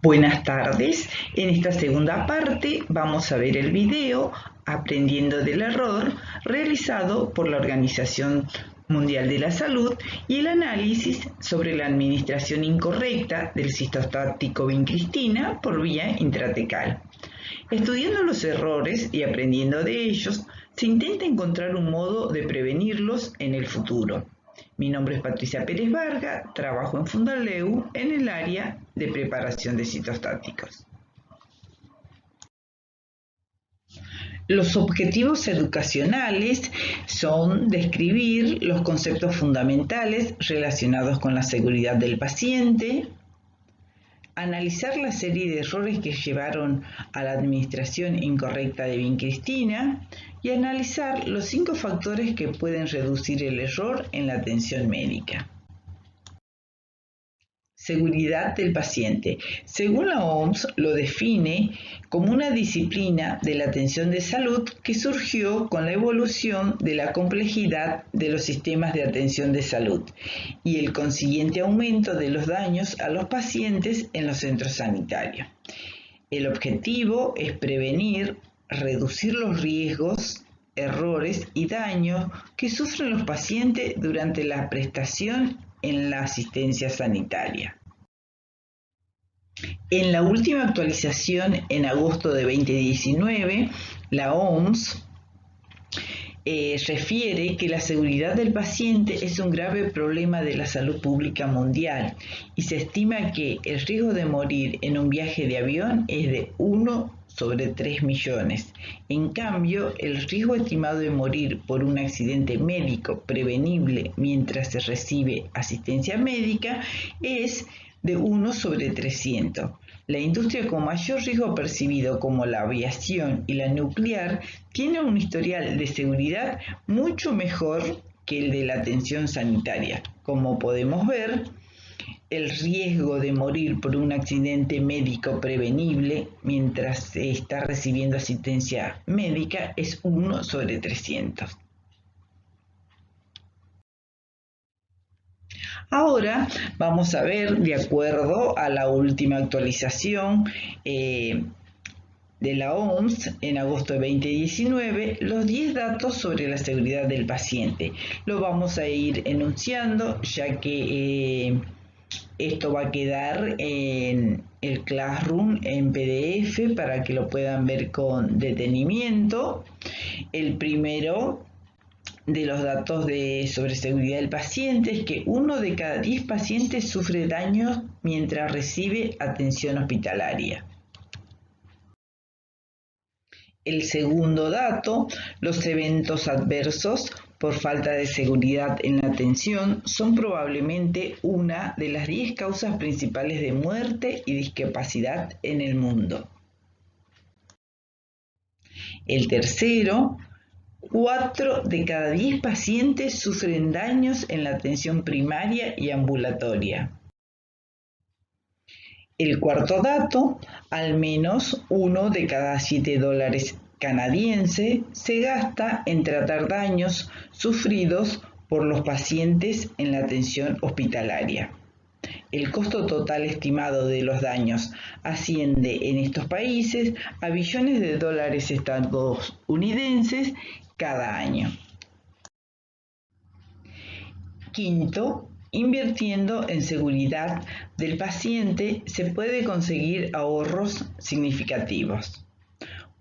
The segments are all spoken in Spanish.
Buenas tardes, en esta segunda parte vamos a ver el video Aprendiendo del error realizado por la Organización Mundial de la Salud y el análisis sobre la administración incorrecta del citostático vincristina por vía intratecal. Estudiando los errores y aprendiendo de ellos, se intenta encontrar un modo de prevenirlos en el futuro. Mi nombre es Patricia Pérez Varga, trabajo en Fundaleu en el área de preparación de citostáticos. Los objetivos educacionales son describir los conceptos fundamentales relacionados con la seguridad del paciente, analizar la serie de errores que llevaron a la administración incorrecta de vincristina y analizar los 5 factores que pueden reducir el error en la atención médica. Seguridad del paciente. Según la OMS, lo define como una disciplina de la atención de salud que surgió con la evolución de la complejidad de los sistemas de atención de salud y el consiguiente aumento de los daños a los pacientes en los centros sanitarios. El objetivo es prevenir, reducir los riesgos, errores y daños que sufren los pacientes durante la prestación en la asistencia sanitaria. En la última actualización, en agosto de 2019, la OMS refiere que la seguridad del paciente es un grave problema de la salud pública mundial y se estima que el riesgo de morir en un viaje de avión es de 1 sobre 3 millones. En cambio, el riesgo estimado de morir por un accidente médico prevenible mientras se recibe asistencia médica es de 1 sobre 300. La industria con mayor riesgo percibido, como la aviación y la nuclear, tiene un historial de seguridad mucho mejor que el de la atención sanitaria. Como podemos ver, el riesgo de morir por un accidente médico prevenible mientras se está recibiendo asistencia médica es 1 sobre 300. Ahora vamos a ver, de acuerdo a la última actualización de la OMS en agosto de 2019, los 10 datos sobre la seguridad del paciente. Lo vamos a ir enunciando, ya que esto va a quedar en el Classroom en PDF para que lo puedan ver con detenimiento. El primero de los datos sobre seguridad del paciente es que 1 de cada 10 pacientes sufre daños mientras recibe atención hospitalaria. El segundo dato, los eventos adversos por falta de seguridad en la atención son probablemente una de las 10 causas principales de muerte y discapacidad en el mundo. El tercero, 4 de cada 10 pacientes sufren daños en la atención primaria y ambulatoria. El cuarto dato, al menos 1 de cada 7 dólares canadienses se gasta en tratar daños sufridos por los pacientes en la atención hospitalaria. El costo total estimado de los daños asciende en estos países a billones de dólares estadounidenses cada año. Quinto, invirtiendo en seguridad del paciente se puede conseguir ahorros significativos.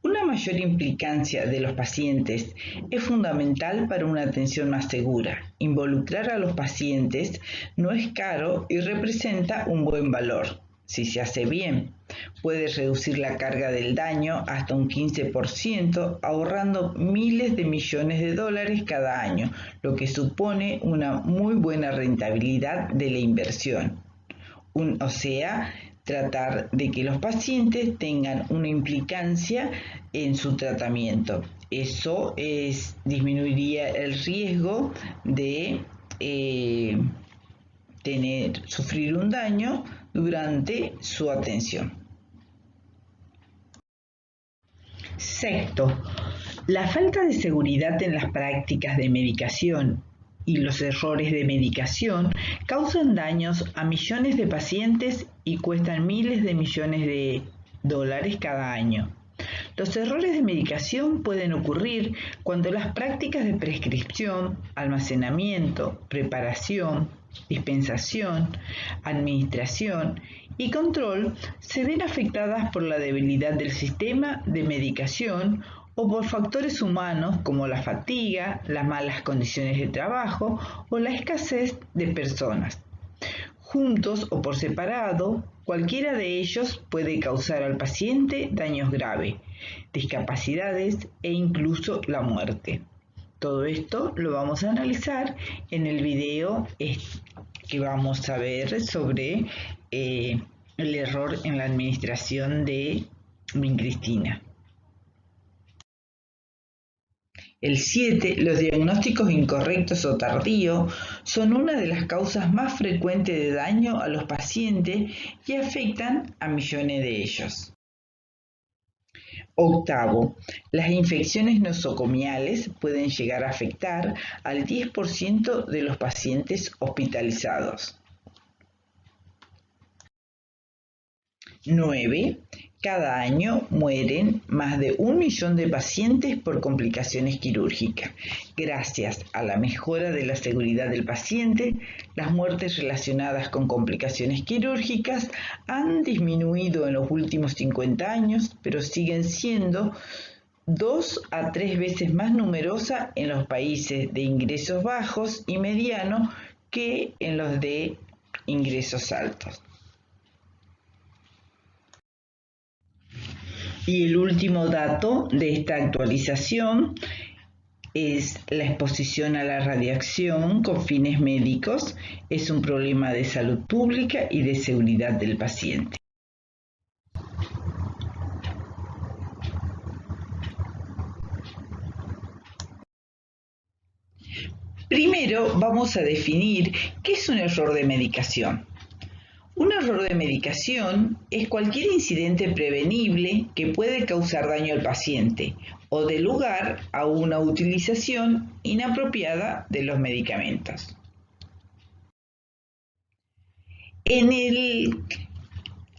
Una mayor implicancia de los pacientes es fundamental para una atención más segura. Involucrar a los pacientes no es caro y representa un buen valor. Si se hace bien, puede reducir la carga del daño hasta un 15%, ahorrando miles de millones de dólares cada año, lo que supone una muy buena rentabilidad de la inversión. O sea, tratar de que los pacientes tengan una implicancia en su tratamiento. Eso disminuiría el riesgo de sufrir un daño durante su atención. Sexto, la falta de seguridad en las prácticas de medicación y los errores de medicación causan daños a millones de pacientes y cuestan miles de millones de dólares cada año. Los errores de medicación pueden ocurrir cuando las prácticas de prescripción, almacenamiento, preparación, dispensación, administración y control se ven afectadas por la debilidad del sistema de medicación o por factores humanos como la fatiga, las malas condiciones de trabajo o la escasez de personas. Juntos o por separado, cualquiera de ellos puede causar al paciente daños graves, discapacidades e incluso la muerte. Todo esto lo vamos a analizar en el video que vamos a ver sobre el error en la administración de vincristina. El 7. Los diagnósticos incorrectos o tardíos son una de las causas más frecuentes de daño a los pacientes y afectan a millones de ellos. Octavo, las infecciones nosocomiales pueden llegar a afectar al 10% de los pacientes hospitalizados. 9. Cada año mueren más de 1 millón de pacientes por complicaciones quirúrgicas. Gracias a la mejora de la seguridad del paciente, las muertes relacionadas con complicaciones quirúrgicas han disminuido en los últimos 50 años, pero siguen siendo 2 a 3 veces más numerosas en los países de ingresos bajos y medianos que en los de ingresos altos. Y el último dato de esta actualización es la exposición a la radiación con fines médicos. Es un problema de salud pública y de seguridad del paciente. Primero vamos a definir qué es un error de medicación. Un error de medicación es cualquier incidente prevenible que puede causar daño al paciente o dé lugar a una utilización inapropiada de los medicamentos. En el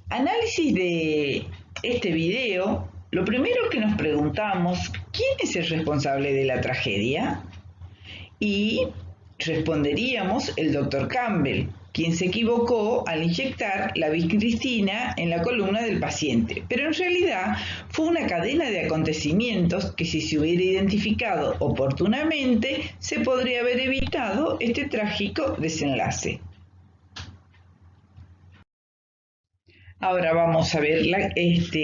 análisis de este video, lo primero que nos preguntamos, ¿quién es el responsable de la tragedia? Y responderíamos el Dr. Campbell, quien se equivocó al inyectar la vincristina en la columna del paciente, pero en realidad fue una cadena de acontecimientos que si se hubiera identificado oportunamente se podría haber evitado este trágico desenlace. Ahora vamos a ver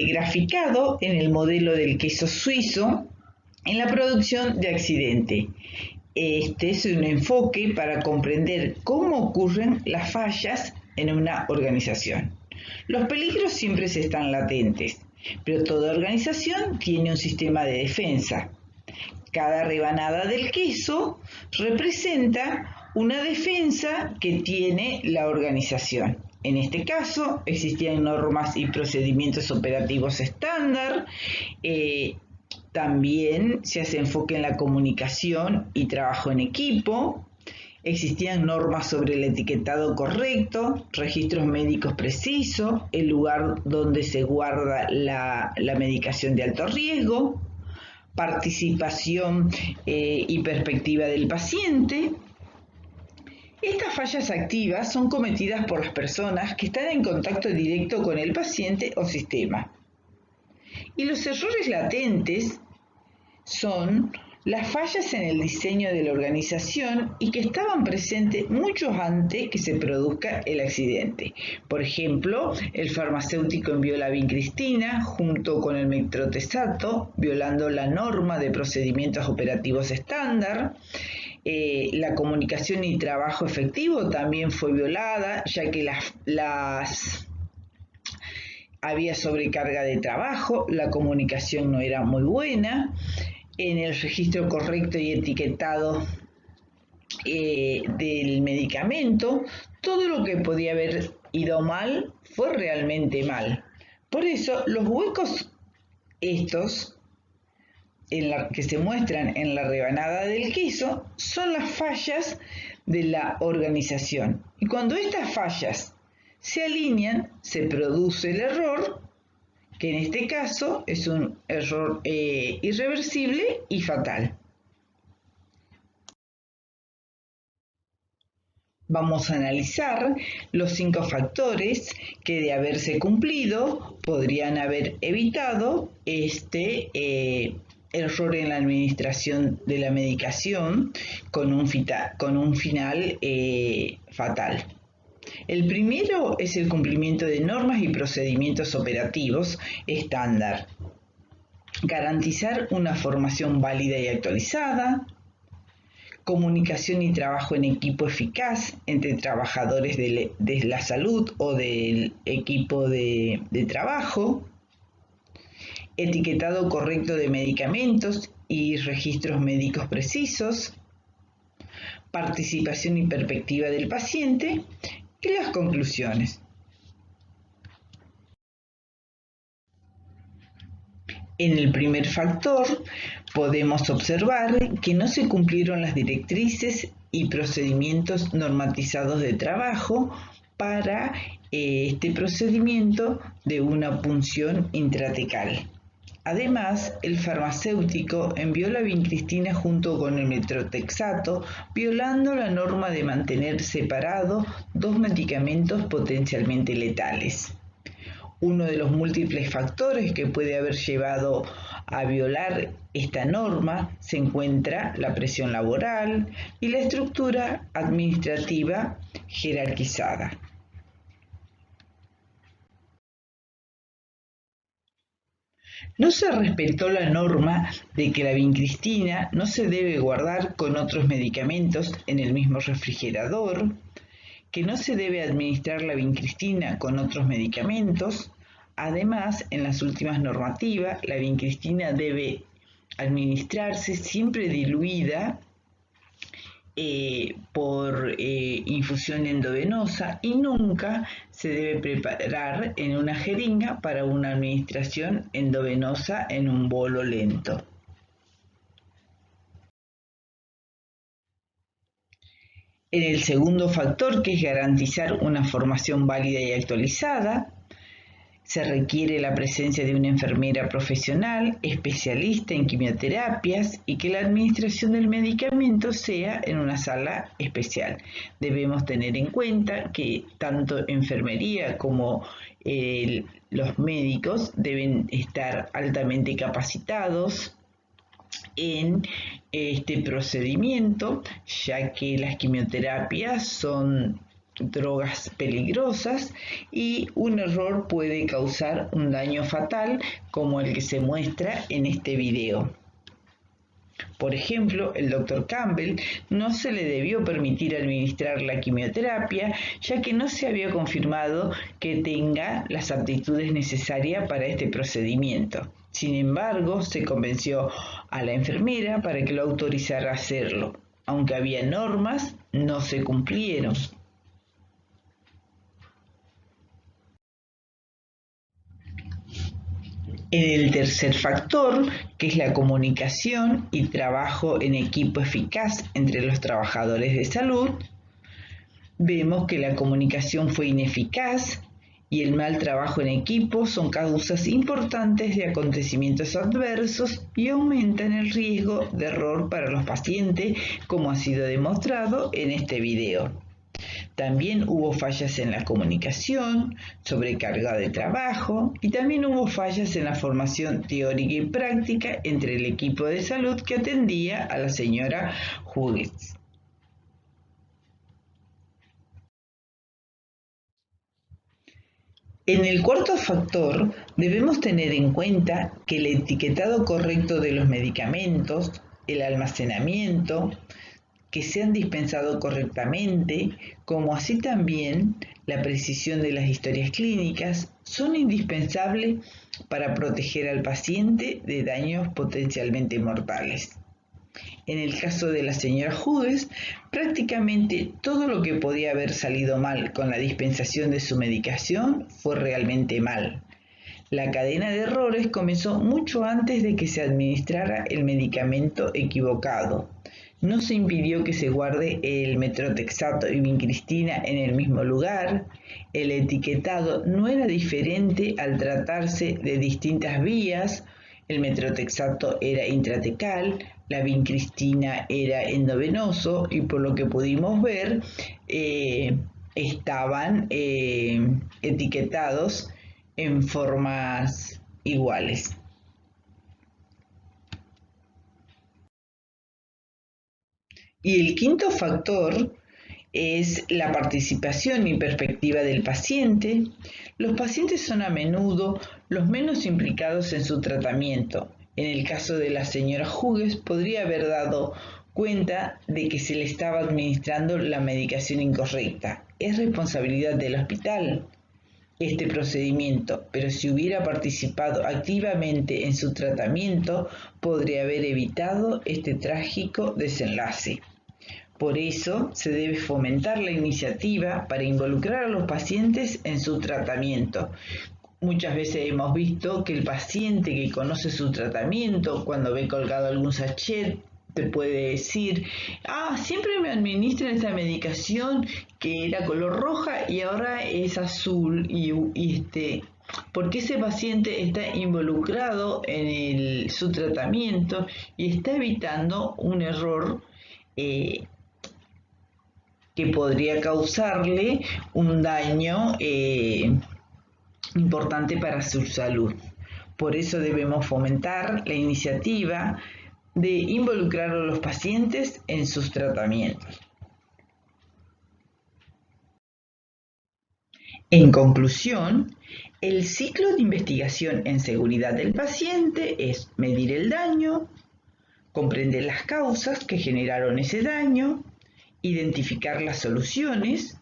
graficado en el modelo del queso suizo en la producción de accidente. Este es un enfoque para comprender cómo ocurren las fallas en una organización. Los peligros siempre están latentes, pero toda organización tiene un sistema de defensa. Cada rebanada del queso representa una defensa que tiene la organización. En este caso, existían normas y procedimientos operativos estándar. También se hace enfoque en la comunicación y trabajo en equipo. Existían normas sobre el etiquetado correcto, registros médicos precisos, el lugar donde se guarda la medicación de alto riesgo, participación y perspectiva del paciente. Estas fallas activas son cometidas por las personas que están en contacto directo con el paciente o sistema. Y los errores latentes son las fallas en el diseño de la organización y que estaban presentes mucho antes que se produzca el accidente. Por ejemplo, el farmacéutico envió la vincristina junto con el metrotrexato, violando la norma de procedimientos operativos estándar. La comunicación y trabajo efectivo también fue violada, ya que había sobrecarga de trabajo, la comunicación no era muy buena. En el registro correcto y etiquetado del medicamento, todo lo que podía haber ido mal fue realmente mal. Por eso los huecos estos que se muestran en la rebanada del queso son las fallas de la organización. Y cuando estas fallas se alinean, se produce el error, que en este caso es un error irreversible y fatal. Vamos a analizar los 5 factores que, de haberse cumplido, podrían haber evitado este error en la administración de la medicación con un final fatal. El primero es el cumplimiento de normas y procedimientos operativos estándar. Garantizar una formación válida y actualizada. Comunicación y trabajo en equipo eficaz entre trabajadores de la salud o del equipo de trabajo. Etiquetado correcto de medicamentos y registros médicos precisos. Participación y perspectiva del paciente. Y las conclusiones. En el primer factor podemos observar que no se cumplieron las directrices y procedimientos normatizados de trabajo para este procedimiento de una punción intratecal. Además, el farmacéutico envió la vincristina junto con el metrotexato, violando la norma de mantener separados 2 medicamentos potencialmente letales. Uno de los múltiples factores que puede haber llevado a violar esta norma se encuentra la presión laboral y la estructura administrativa jerarquizada. No se respetó la norma de que la vincristina no se debe guardar con otros medicamentos en el mismo refrigerador, que no se debe administrar la vincristina con otros medicamentos. Además, en las últimas normativas, la vincristina debe administrarse siempre diluida por infusión endovenosa y nunca se debe preparar en una jeringa para una administración endovenosa en un bolo lento. En el segundo factor, que es garantizar una formación válida y actualizada, se requiere la presencia de una enfermera profesional, especialista en quimioterapias y que la administración del medicamento sea en una sala especial. Debemos tener en cuenta que tanto enfermería como los médicos deben estar altamente capacitados en este procedimiento, ya que las quimioterapias son drogas peligrosas y un error puede causar un daño fatal como el que se muestra en este video. Por ejemplo, el Dr. Campbell no se le debió permitir administrar la quimioterapia, ya que no se había confirmado que tenga las aptitudes necesarias para este procedimiento. Sin embargo, se convenció a la enfermera para que lo autorizara a hacerlo. Aunque había normas, no se cumplieron. En el tercer factor, que es la comunicación y trabajo en equipo eficaz entre los trabajadores de salud, vemos que la comunicación fue ineficaz y el mal trabajo en equipo son causas importantes de acontecimientos adversos y aumentan el riesgo de error para los pacientes, como ha sido demostrado en este video. También hubo fallas en la comunicación, sobrecarga de trabajo y también hubo fallas en la formación teórica y práctica entre el equipo de salud que atendía a la señora Hughes. En el cuarto factor, debemos tener en cuenta que el etiquetado correcto de los medicamentos, el almacenamiento, que sean dispensados correctamente, como así también la precisión de las historias clínicas, son indispensables para proteger al paciente de daños potencialmente mortales. En el caso de la señora Hughes, prácticamente todo lo que podía haber salido mal con la dispensación de su medicación fue realmente mal. La cadena de errores comenzó mucho antes de que se administrara el medicamento equivocado. No se impidió que se guarde el metrotexato y vincristina en el mismo lugar. El etiquetado no era diferente al tratarse de distintas vías. El metrotexato era intratecal, la vincristina era endovenoso y por lo que pudimos ver estaban etiquetados en formas iguales. Y el quinto factor es la participación y perspectiva del paciente. Los pacientes son a menudo los menos implicados en su tratamiento. En el caso de la señora Hughes, podría haber dado cuenta de que se le estaba administrando la medicación incorrecta. Es responsabilidad del hospital este procedimiento, pero si hubiera participado activamente en su tratamiento, podría haber evitado este trágico desenlace. Por eso se debe fomentar la iniciativa para involucrar a los pacientes en su tratamiento. Muchas veces hemos visto que el paciente que conoce su tratamiento, cuando ve colgado algún sachet, te puede decir, siempre me administran esta medicación que era color roja y ahora es azul porque ese paciente está involucrado en su tratamiento y está evitando un error que podría causarle un daño importante para su salud. Por eso debemos fomentar la iniciativa de involucrar a los pacientes en sus tratamientos. En conclusión, el ciclo de investigación en seguridad del paciente es medir el daño, comprender las causas que generaron ese daño, identificar las soluciones,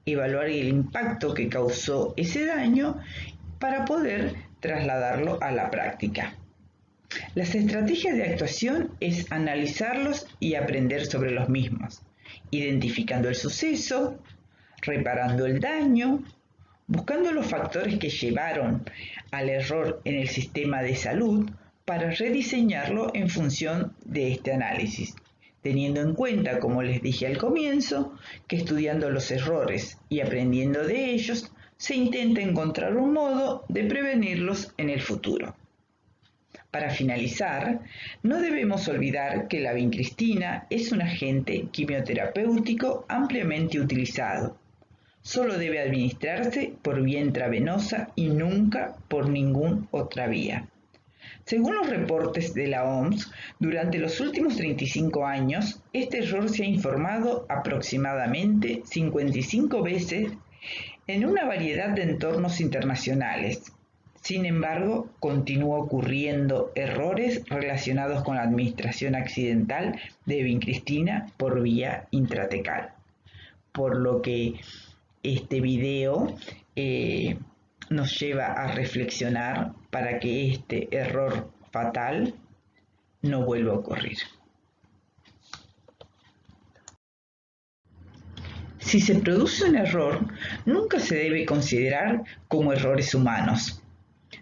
evaluar el impacto que causó ese daño para poder trasladarlo a la práctica. Las estrategias de actuación es analizarlos y aprender sobre los mismos, identificando el suceso, reparando el daño, buscando los factores que llevaron al error en el sistema de salud para rediseñarlo en función de este análisis, teniendo en cuenta, como les dije al comienzo, que estudiando los errores y aprendiendo de ellos, se intenta encontrar un modo de prevenirlos en el futuro. Para finalizar, no debemos olvidar que la vincristina es un agente quimioterapéutico ampliamente utilizado. Solo debe administrarse por vía intravenosa y nunca por ninguna otra vía. Según los reportes de la OMS, durante los últimos 35 años, este error se ha informado aproximadamente 55 veces en una variedad de entornos internacionales. Sin embargo, continúa ocurriendo errores relacionados con la administración accidental de vincristina por vía intratecal. Por lo que este video nos lleva a reflexionar para que este error fatal no vuelva a ocurrir. Si se produce un error, nunca se debe considerar como errores humanos.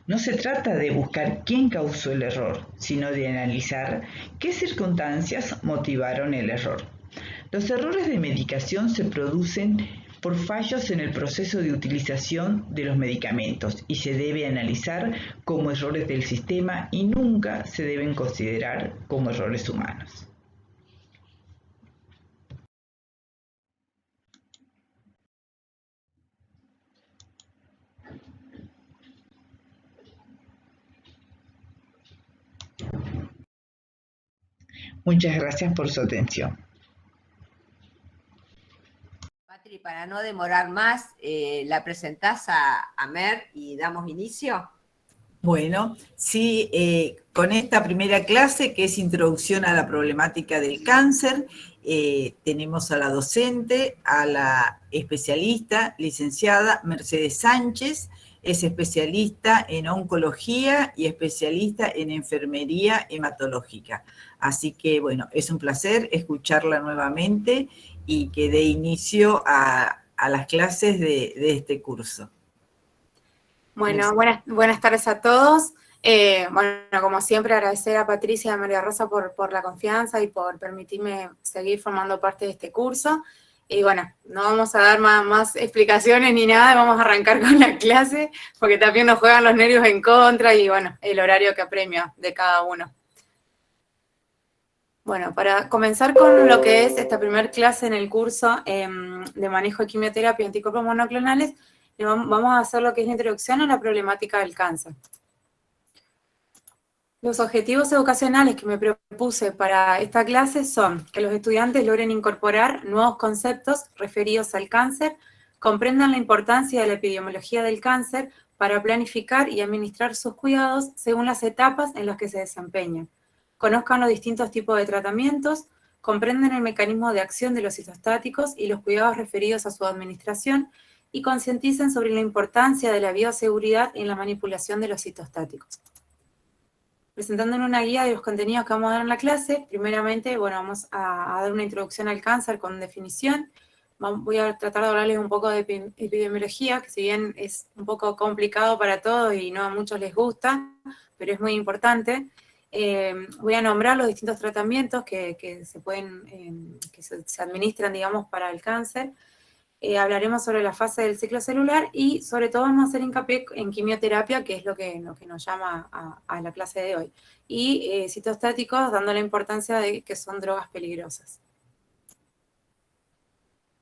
No se trata de buscar quién causó el error, sino de analizar qué circunstancias motivaron el error. Los errores de medicación se producen por fallos en el proceso de utilización de los medicamentos y se debe analizar como errores del sistema y nunca se deben considerar como errores humanos. Muchas gracias por su atención. Patri, para no demorar más, ¿la presentás a Mer y damos inicio? Bueno, sí, con esta primera clase, que es Introducción a la Problemática del Cáncer, tenemos a la docente, a la especialista, licenciada Mercedes Sánchez, es especialista en oncología y especialista en enfermería hematológica. Así que, bueno, es un placer escucharla nuevamente y que dé inicio a las clases de este curso. Bueno, buenas tardes a todos. Bueno, como siempre, agradecer a Patricia y a María Rosa por la confianza y por permitirme seguir formando parte de este curso. Y bueno, no vamos a dar más explicaciones ni nada, vamos a arrancar con la clase, porque también nos juegan los nervios en contra y bueno, el horario que apremia de cada uno. Bueno, para comenzar con lo que es esta primera clase en el curso de manejo de quimioterapia y anticuerpos monoclonales, vamos a hacer lo que es la introducción a la problemática del cáncer. Los objetivos educacionales que me propuse para esta clase son que los estudiantes logren incorporar nuevos conceptos referidos al cáncer, comprendan la importancia de la epidemiología del cáncer para planificar y administrar sus cuidados según las etapas en las que se desempeñan, conozcan los distintos tipos de tratamientos, comprendan el mecanismo de acción de los citostáticos y los cuidados referidos a su administración, y concienticen sobre la importancia de la bioseguridad en la manipulación de los citostáticos. Presentando una guía de los contenidos que vamos a dar en la clase, primeramente, bueno, vamos a dar una introducción al cáncer con definición. Voy a tratar de hablarles un poco de epidemiología, que si bien es un poco complicado para todos y no a muchos les gusta, pero es muy importante. Voy a nombrar los distintos tratamientos que se administran, digamos, para el cáncer. Hablaremos sobre la fase del ciclo celular y sobre todo vamos a hacer hincapié en quimioterapia, que es lo que nos llama a la clase de hoy. Y citostáticos, dando la importancia de que son drogas peligrosas.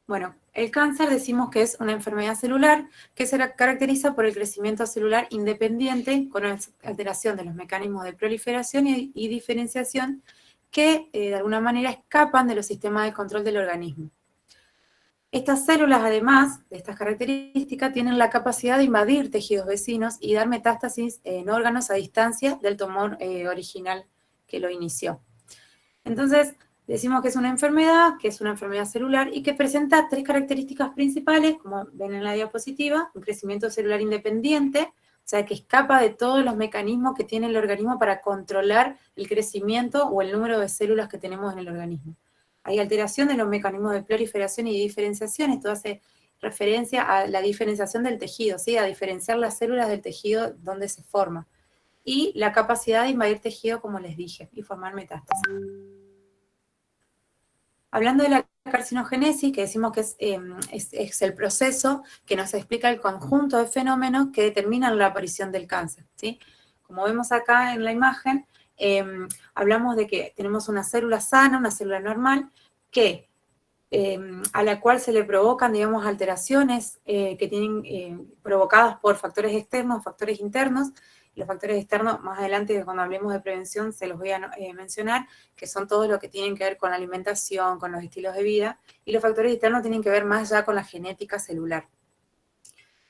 Bueno, el cáncer decimos que es una enfermedad celular que se caracteriza por el crecimiento celular independiente con alteración de los mecanismos de proliferación y diferenciación que de alguna manera escapan de los sistemas de control del organismo. Estas células, además de estas características, tienen la capacidad de invadir tejidos vecinos y dar metástasis en órganos a distancia del tumor original que lo inició. Entonces, decimos que es una enfermedad celular y que presenta tres características principales, como ven en la diapositiva: un crecimiento celular independiente, o sea, que escapa de todos los mecanismos que tiene el organismo para controlar el crecimiento o el número de células que tenemos en el organismo. Hay alteración de los mecanismos de proliferación y diferenciación. Esto hace referencia a la diferenciación del tejido, ¿sí? A diferenciar las células del tejido donde se forma. Y la capacidad de invadir tejido, como les dije, y formar metástasis. Hablando de la carcinogénesis, que decimos que es el proceso que nos explica el conjunto de fenómenos que determinan la aparición del cáncer, ¿sí? Como vemos acá en la imagen, hablamos de que tenemos una célula sana, una célula normal, a la cual se le provocan, digamos, alteraciones que tienen provocadas por factores externos, factores internos. Los factores externos, más adelante cuando hablemos de prevención, se los voy a mencionar, que son todos los que tienen que ver con la alimentación, con los estilos de vida, y los factores internos tienen que ver más ya con la genética celular.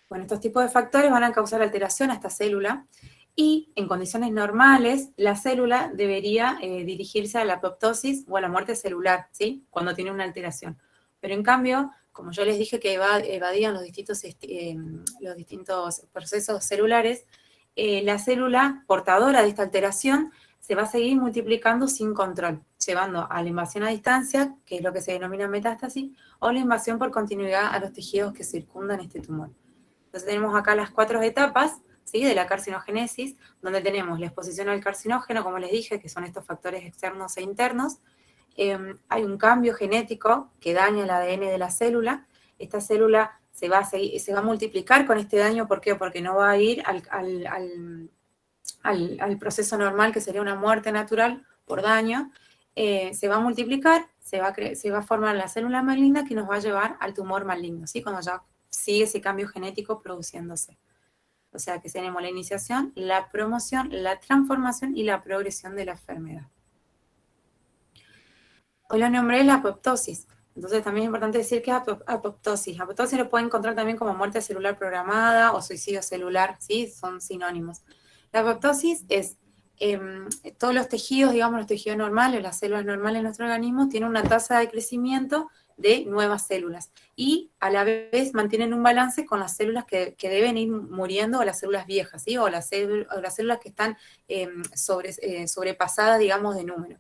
Bueno, estos tipos de factores van a causar alteración a esta célula, y en condiciones normales, la célula debería dirigirse a la apoptosis o a la muerte celular, ¿sí? Cuando tiene una alteración. Pero en cambio, como yo les dije que evadían los distintos procesos celulares, la célula portadora de esta alteración se va a seguir multiplicando sin control, llevando a la invasión a distancia, que es lo que se denomina metástasis, o la invasión por continuidad a los tejidos que circundan este tumor. Entonces tenemos acá las 4 etapas, ¿sí?, de la carcinogénesis, donde tenemos la exposición al carcinógeno, como les dije, que son estos factores externos e internos. Hay un cambio genético que daña el ADN de la célula. Esta célula se va a multiplicar con este daño. ¿Por qué? Porque no va a ir al proceso normal, que sería una muerte natural por daño. Se va a multiplicar, se va a formar la célula maligna que nos va a llevar al tumor maligno, ¿sí?, cuando ya sigue ese cambio genético produciéndose. O sea que tenemos la iniciación, la promoción, la transformación y la progresión de la enfermedad. Hoy lo nombré la apoptosis. Entonces también es importante decir que es apoptosis. Apoptosis lo pueden encontrar también como muerte celular programada o suicidio celular, ¿sí? Son sinónimos. La apoptosis es todos los tejidos, digamos los tejidos normales, las células normales de nuestro organismo, tienen una tasa de crecimiento de nuevas células y a la vez mantienen un balance con las células que deben ir muriendo, o las células viejas, ¿sí? o las células que están sobrepasadas, digamos, de número.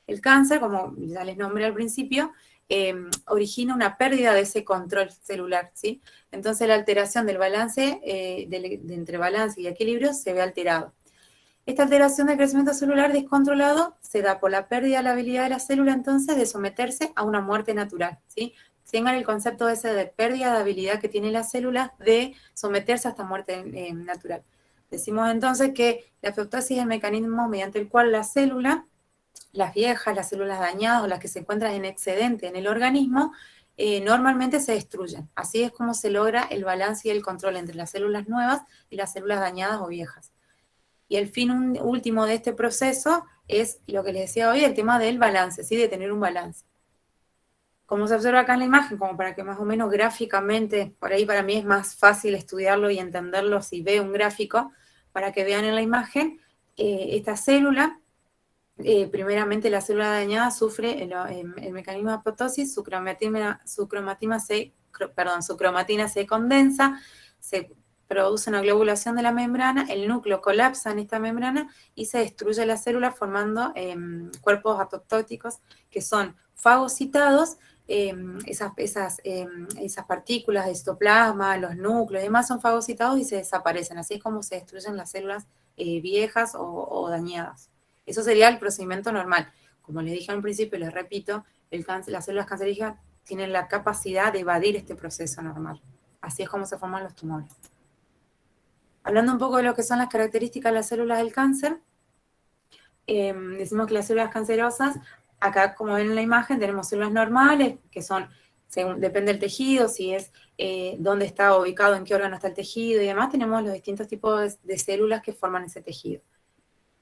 El cáncer, como ya les nombré al principio, origina una pérdida de ese control celular, ¿sí? Entonces la alteración del balance, entre balance y equilibrio, se ve alterado. Esta alteración del crecimiento celular descontrolado se da por la pérdida de la habilidad de la célula, entonces, de someterse a una muerte natural, ¿sí? Tengan el concepto ese de pérdida de habilidad que tiene la célula de someterse a esta muerte natural. Decimos entonces que la apoptosis es el mecanismo mediante el cual la célula, las viejas, las células dañadas o las que se encuentran en excedente en el organismo, normalmente se destruyen. Así es como se logra el balance y el control entre las células nuevas y las células dañadas o viejas. Y el fin último de este proceso es lo que les decía hoy, el tema del balance, ¿sí? De tener un balance. Como se observa acá en la imagen, como para que más o menos gráficamente, por ahí para mí es más fácil estudiarlo y entenderlo si veo un gráfico, para que vean en la imagen, esta célula, primeramente la célula dañada sufre el mecanismo de apoptosis, su cromatina se condensa, se produce una globulación de la membrana, el núcleo colapsa en esta membrana y se destruye la célula formando cuerpos apoptóticos que son fagocitados. Esas partículas de citoplasma, los núcleos y demás son fagocitados y se desaparecen. Así es como se destruyen las células viejas o dañadas. Eso sería el procedimiento normal. Como les dije al principio, les repito, las células cancerígenas tienen la capacidad de evadir este proceso normal. Así es como se forman los tumores. Hablando un poco de lo que son las características de las células del cáncer, decimos que las células cancerosas, acá como ven en la imagen, tenemos células normales, que son, depende del tejido, si es dónde está ubicado, en qué órgano está el tejido y demás, tenemos los distintos tipos de células que forman ese tejido.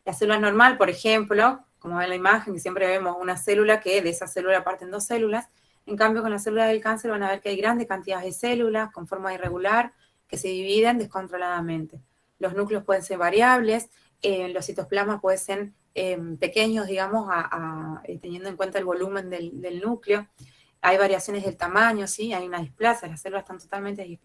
La célula normal, por ejemplo, como ven en la imagen, que siempre vemos una célula que de esa célula parten dos células. En cambio, con las células del cáncer van a ver que hay grandes cantidades de células con forma irregular que se dividen descontroladamente. Los núcleos pueden ser variables, los citoplasmas pueden ser pequeños, digamos, teniendo en cuenta el volumen del núcleo. Hay variaciones del tamaño, ¿sí? Hay una displasia, las células están totalmente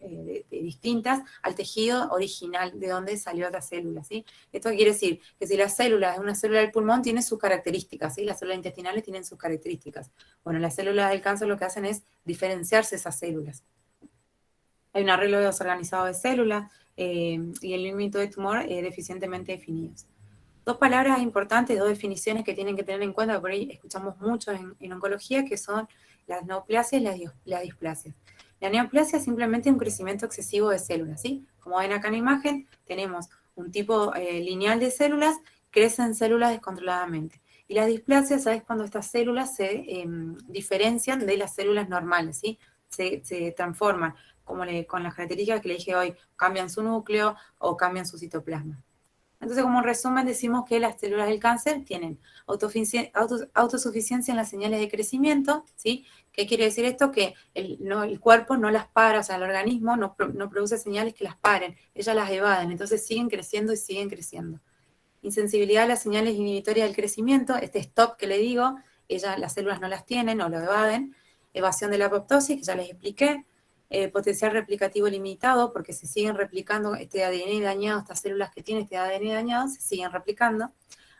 distintas al tejido original de donde salió la célula, ¿sí? Esto quiere decir que si la célula es una célula del pulmón, tiene sus características, ¿sí? Las células intestinales tienen sus características. Bueno, las células del cáncer lo que hacen es diferenciarse esas células. Hay un arreglo desorganizado de células y el límite de tumor deficientemente definidos. Dos palabras importantes, dos definiciones que tienen que tener en cuenta, que por ahí escuchamos mucho en oncología, que son las neoplasias y las displasias. La neoplasia es simplemente un crecimiento excesivo de células, ¿sí? Como ven acá en la imagen, tenemos un tipo lineal de células, crecen células descontroladamente. Y las displasias es cuando estas células se diferencian de las células normales, ¿sí? Se transforman, como con las características que le dije hoy, cambian su núcleo o cambian su citoplasma. Entonces, como resumen, decimos que las células del cáncer tienen autosuficiencia en las señales de crecimiento, ¿sí? ¿Qué quiere decir esto? Que el cuerpo no las para, o sea, el organismo no produce señales que las paren, ellas las evaden, entonces siguen creciendo y siguen creciendo. Insensibilidad a las señales inhibitorias del crecimiento, este stop que le digo, las células no las tienen o lo evaden. Evasión de la apoptosis, que ya les expliqué. Potencial replicativo limitado, porque se siguen replicando este ADN dañado, estas células que tienen este ADN dañado se siguen replicando.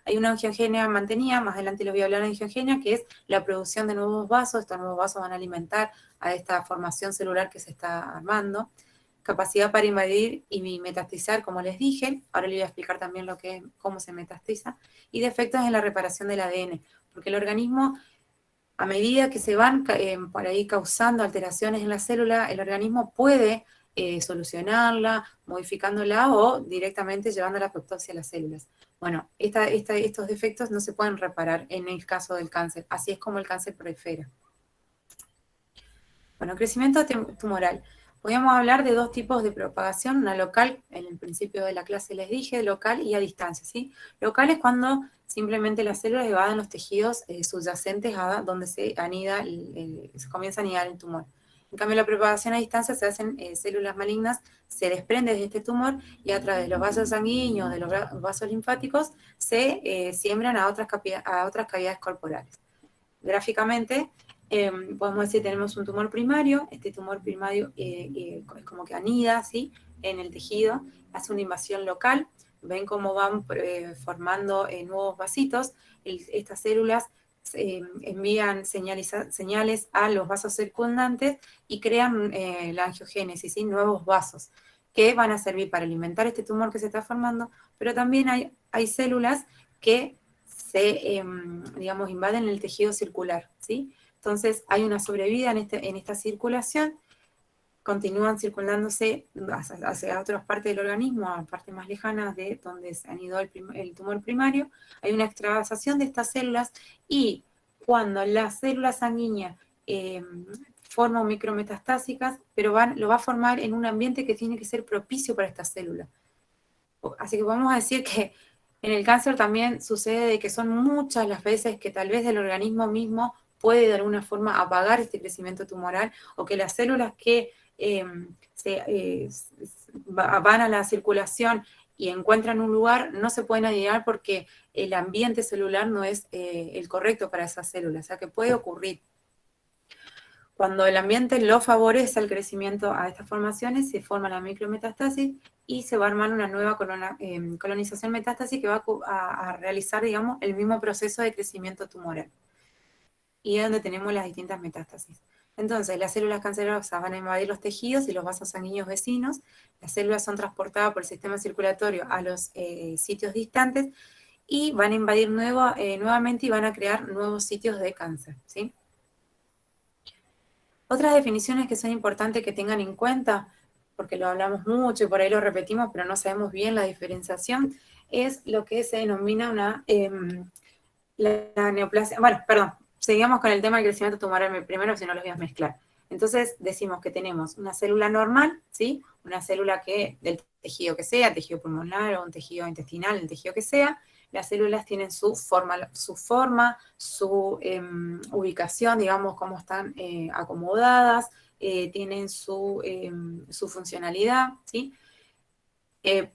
Hay una angiogenia mantenida, más adelante les voy a hablar de angiogenia, que es la producción de nuevos vasos. Estos nuevos vasos van a alimentar a esta formación celular que se está armando. Capacidad para invadir y metastizar, como les dije. Ahora les voy a explicar también cómo se metastiza. Y defectos en la reparación del ADN, porque el organismo, a medida que se van por ahí causando alteraciones en la célula, el organismo puede solucionarla, modificándola o directamente llevando la apoptosis a las células. Bueno, estos defectos no se pueden reparar en el caso del cáncer. Así es como el cáncer prolifera. Bueno, crecimiento tumoral. Podríamos hablar de dos tipos de propagación, una local, en el principio de la clase les dije, local y a distancia, ¿sí? Local es cuando simplemente las células evaden los tejidos subyacentes a donde se comienza a anidar el tumor. En cambio, la propagación a distancia se hacen células malignas, se desprenden de este tumor y a través de los vasos sanguíneos, de los vasos linfáticos, se siembran a otras cavidades corporales. Gráficamente, podemos decir, tenemos un tumor primario, este tumor primario es como que anida, ¿sí?, en el tejido, hace una invasión local, ven cómo van formando nuevos vasitos, estas células envían señales a los vasos circundantes y crean la angiogénesis, ¿sí?, nuevos vasos, que van a servir para alimentar este tumor que se está formando, pero también hay células que digamos, invaden el tejido circular, ¿sí? Entonces hay una sobrevida en esta circulación, continúan circulándose hacia otras partes del organismo, a partes más lejanas de donde se anidó el tumor primario, hay una extravasación de estas células, y cuando las células sanguíneas forman micrometastásicas, pero lo va a formar en un ambiente que tiene que ser propicio para estas células. Así que vamos a decir que en el cáncer también sucede de que son muchas las veces que tal vez el organismo mismo puede de alguna forma apagar este crecimiento tumoral, o que las células que van a la circulación y encuentran un lugar no se pueden anidar porque el ambiente celular no es el correcto para esas células, o sea que puede ocurrir. Cuando el ambiente lo favorece al crecimiento a estas formaciones, se forma la micrometastasis y se va a armar una nueva colonización metástasis que va a realizar, digamos, el mismo proceso de crecimiento tumoral. Y es donde tenemos las distintas metástasis. Entonces, las células cancerosas van a invadir los tejidos y los vasos sanguíneos vecinos, las células son transportadas por el sistema circulatorio a los sitios distantes y van a invadir nuevamente y van a crear nuevos sitios de cáncer, ¿sí? Otras definiciones que son importantes que tengan en cuenta, porque lo hablamos mucho y por ahí lo repetimos, pero no sabemos bien la diferenciación, es lo que se denomina la neoplasia. Bueno, perdón, seguimos con el tema del crecimiento tumoral primero, si no los voy a mezclar. Entonces decimos que tenemos una célula normal, ¿sí? Una célula que del tejido que sea, tejido pulmonar o un tejido intestinal, el tejido que sea. Las células tienen su forma, su ubicación, digamos, cómo están acomodadas, tienen su funcionalidad, ¿sí?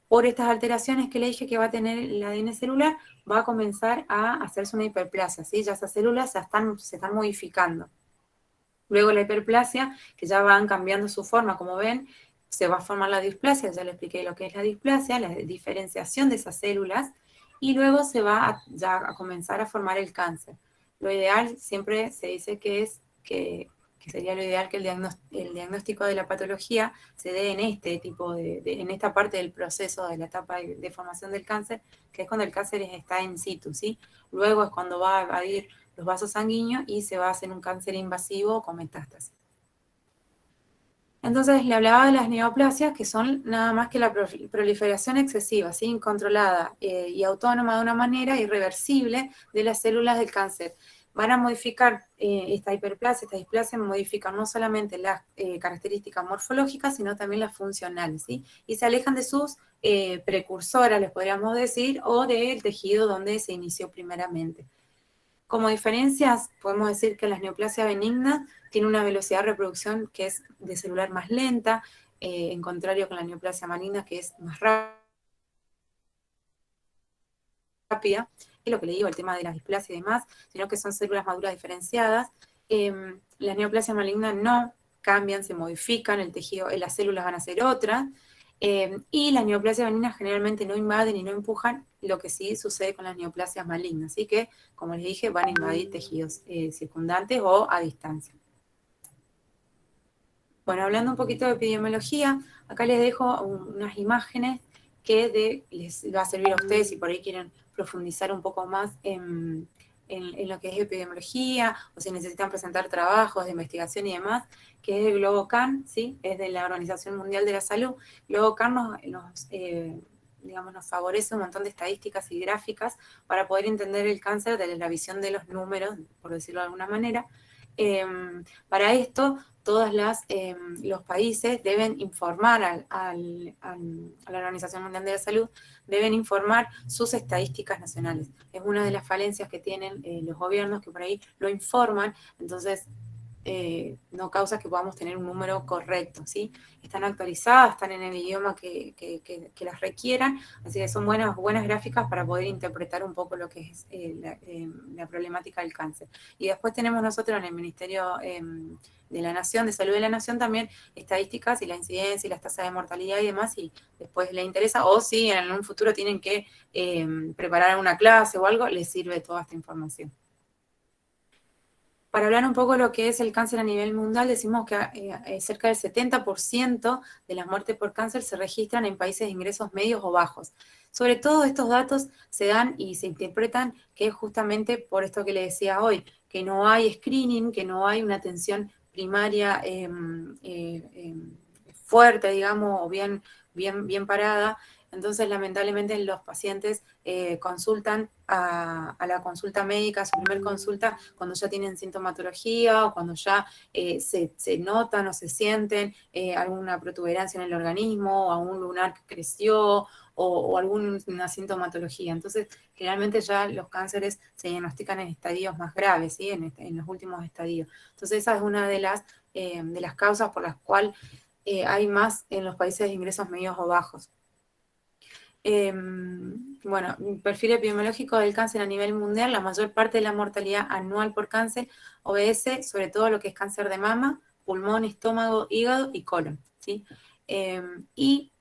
Por estas alteraciones que le dije que va a tener el ADN celular, va a comenzar a hacerse una hiperplasia, ¿sí? Ya esas células se están modificando. Luego la hiperplasia, que ya van cambiando su forma, como ven, se va a formar la displasia, ya le expliqué lo que es la displasia, la diferenciación de esas células, y luego se va ya a comenzar a formar el cáncer. Lo ideal siempre se dice que sería lo ideal que el diagnóstico de la patología se dé en este tipo en esta parte del proceso de la etapa de formación del cáncer, que es cuando el cáncer está in situ, ¿sí? Luego es cuando va a invadir los vasos sanguíneos y se va a hacer un cáncer invasivo con metástasis. Entonces le hablaba de las neoplasias, que son nada más que la proliferación excesiva, ¿sí?, incontrolada y autónoma de una manera irreversible de las células del cáncer. Van a modificar esta hiperplasia, esta displasia, modifican no solamente las características morfológicas, sino también las funcionales, ¿sí? Y se alejan de sus precursoras, les podríamos decir, o del tejido donde se inició primeramente. Como diferencias, podemos decir que las neoplasias benignas tienen una velocidad de reproducción que es de celular más lenta, en contrario con la neoplasia maligna, que es más rápida, es lo que le digo, el tema de la displasia y demás, sino que son células maduras diferenciadas. Las neoplasias malignas no cambian, se modifican, el tejido, las células van a ser otras, y las neoplasias benignas generalmente no invaden y no empujan, lo que sí sucede con las neoplasias malignas, así que, como les dije, van a invadir tejidos circundantes o a distancia. Bueno, hablando un poquito de epidemiología, acá les dejo unas imágenes que les va a servir a ustedes si por ahí quieren profundizar un poco más en lo que es epidemiología, o si necesitan presentar trabajos de investigación y demás, que es el GloboCan, ¿sí? Es de la Organización Mundial de la Salud. GloboCan nos favorece un montón de estadísticas y gráficas para poder entender el cáncer desde la visión de los números, por decirlo de alguna manera. Para esto, todos los países deben informar a la Organización Mundial de la Salud, deben informar sus estadísticas nacionales. Es una de las falencias que tienen los gobiernos, que por ahí lo informan, entonces no causa que podamos tener un número correcto, ¿sí? Están actualizadas, están en el idioma que las requieran, así que son buenas gráficas para poder interpretar un poco lo que es la problemática del cáncer. Y después tenemos nosotros en el Ministerio de la Nación, de Salud de la Nación, también estadísticas y la incidencia y las tasas de mortalidad y demás, y después les interesa, o si en un futuro tienen que preparar una clase o algo, les sirve toda esta información. Para hablar un poco de lo que es el cáncer a nivel mundial, decimos que cerca del 70% de las muertes por cáncer se registran en países de ingresos medios o bajos. Sobre todo estos datos se dan y se interpretan que es justamente por esto que le decía hoy, que no hay screening, que no hay una atención primaria fuerte, digamos, o bien parada. Entonces, lamentablemente, los pacientes consultan a la consulta médica, a su primer consulta, cuando ya tienen sintomatología o cuando ya se notan o se sienten alguna protuberancia en el organismo, o algún lunar que creció, o alguna sintomatología. Entonces, generalmente ya los cánceres se diagnostican en estadios más graves, ¿sí? En los últimos estadios. Entonces, esa es una de las causas por las cuales hay más en los países de ingresos medios o bajos. Bueno, perfil epidemiológico del cáncer a nivel mundial, la mayor parte de la mortalidad anual por cáncer obedece sobre todo a lo que es cáncer de mama, pulmón, estómago, hígado y colon, ¿sí? Y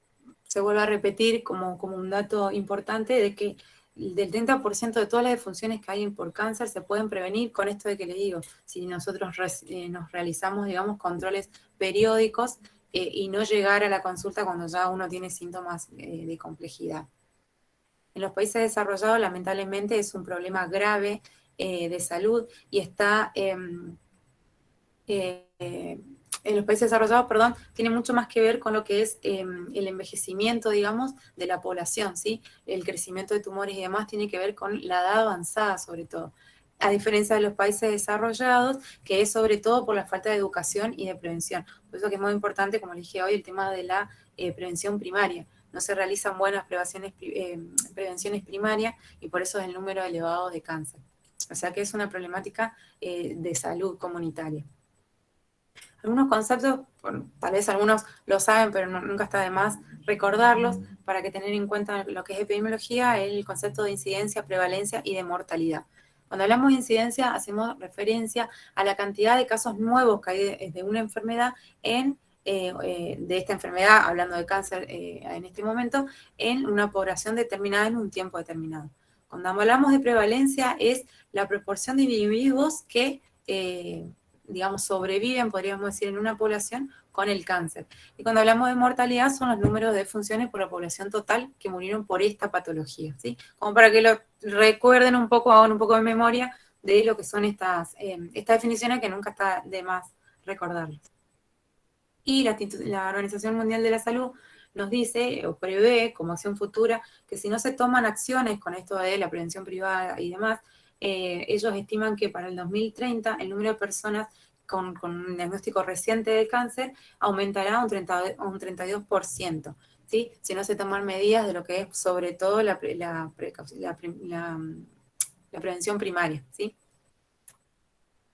se vuelve a repetir como un dato importante de que del 30% de todas las defunciones que hay por cáncer se pueden prevenir con esto de que le digo, si nosotros nos realizamos, digamos, controles periódicos y no llegar a la consulta cuando ya uno tiene síntomas de complejidad. En los países desarrollados, lamentablemente, es un problema grave de salud y está... en los países desarrollados, perdón, tiene mucho más que ver con lo que es el envejecimiento, digamos, de la población, ¿sí? El crecimiento de tumores y demás tiene que ver con la edad avanzada, sobre todo. A diferencia de los países desarrollados, que es sobre todo por la falta de educación y de prevención. Por eso que es muy importante, como les dije hoy, el tema de la prevención primaria. No se realizan buenas prevenciones primarias y por eso es el número elevado de cáncer. O sea que es una problemática de salud comunitaria. Algunos conceptos, tal vez algunos lo saben, pero nunca está de más recordarlos para que tener en cuenta lo que es epidemiología, el concepto de incidencia, prevalencia y de mortalidad. Cuando hablamos de incidencia, hacemos referencia a la cantidad de casos nuevos que hay de una enfermedad de esta enfermedad, hablando de cáncer en este momento, en una población determinada en un tiempo determinado. Cuando hablamos de prevalencia, es la proporción de individuos que digamos, sobreviven, podríamos decir, en una población con el cáncer. Y cuando hablamos de mortalidad son los números de defunciones por la población total que murieron por esta patología, ¿sí? Como para que lo recuerden un poco, hagan un poco de memoria de lo que son estas definiciones que nunca está de más recordarlas. Y la Organización Mundial de la Salud nos dice o prevé como acción futura que si no se toman acciones con esto de la prevención privada y demás, ellos estiman que para el 2030 el número de personas con un diagnóstico reciente de cáncer aumentará un 32%, ¿sí? Si no se toman medidas de lo que es sobre todo la prevención primaria, ¿sí?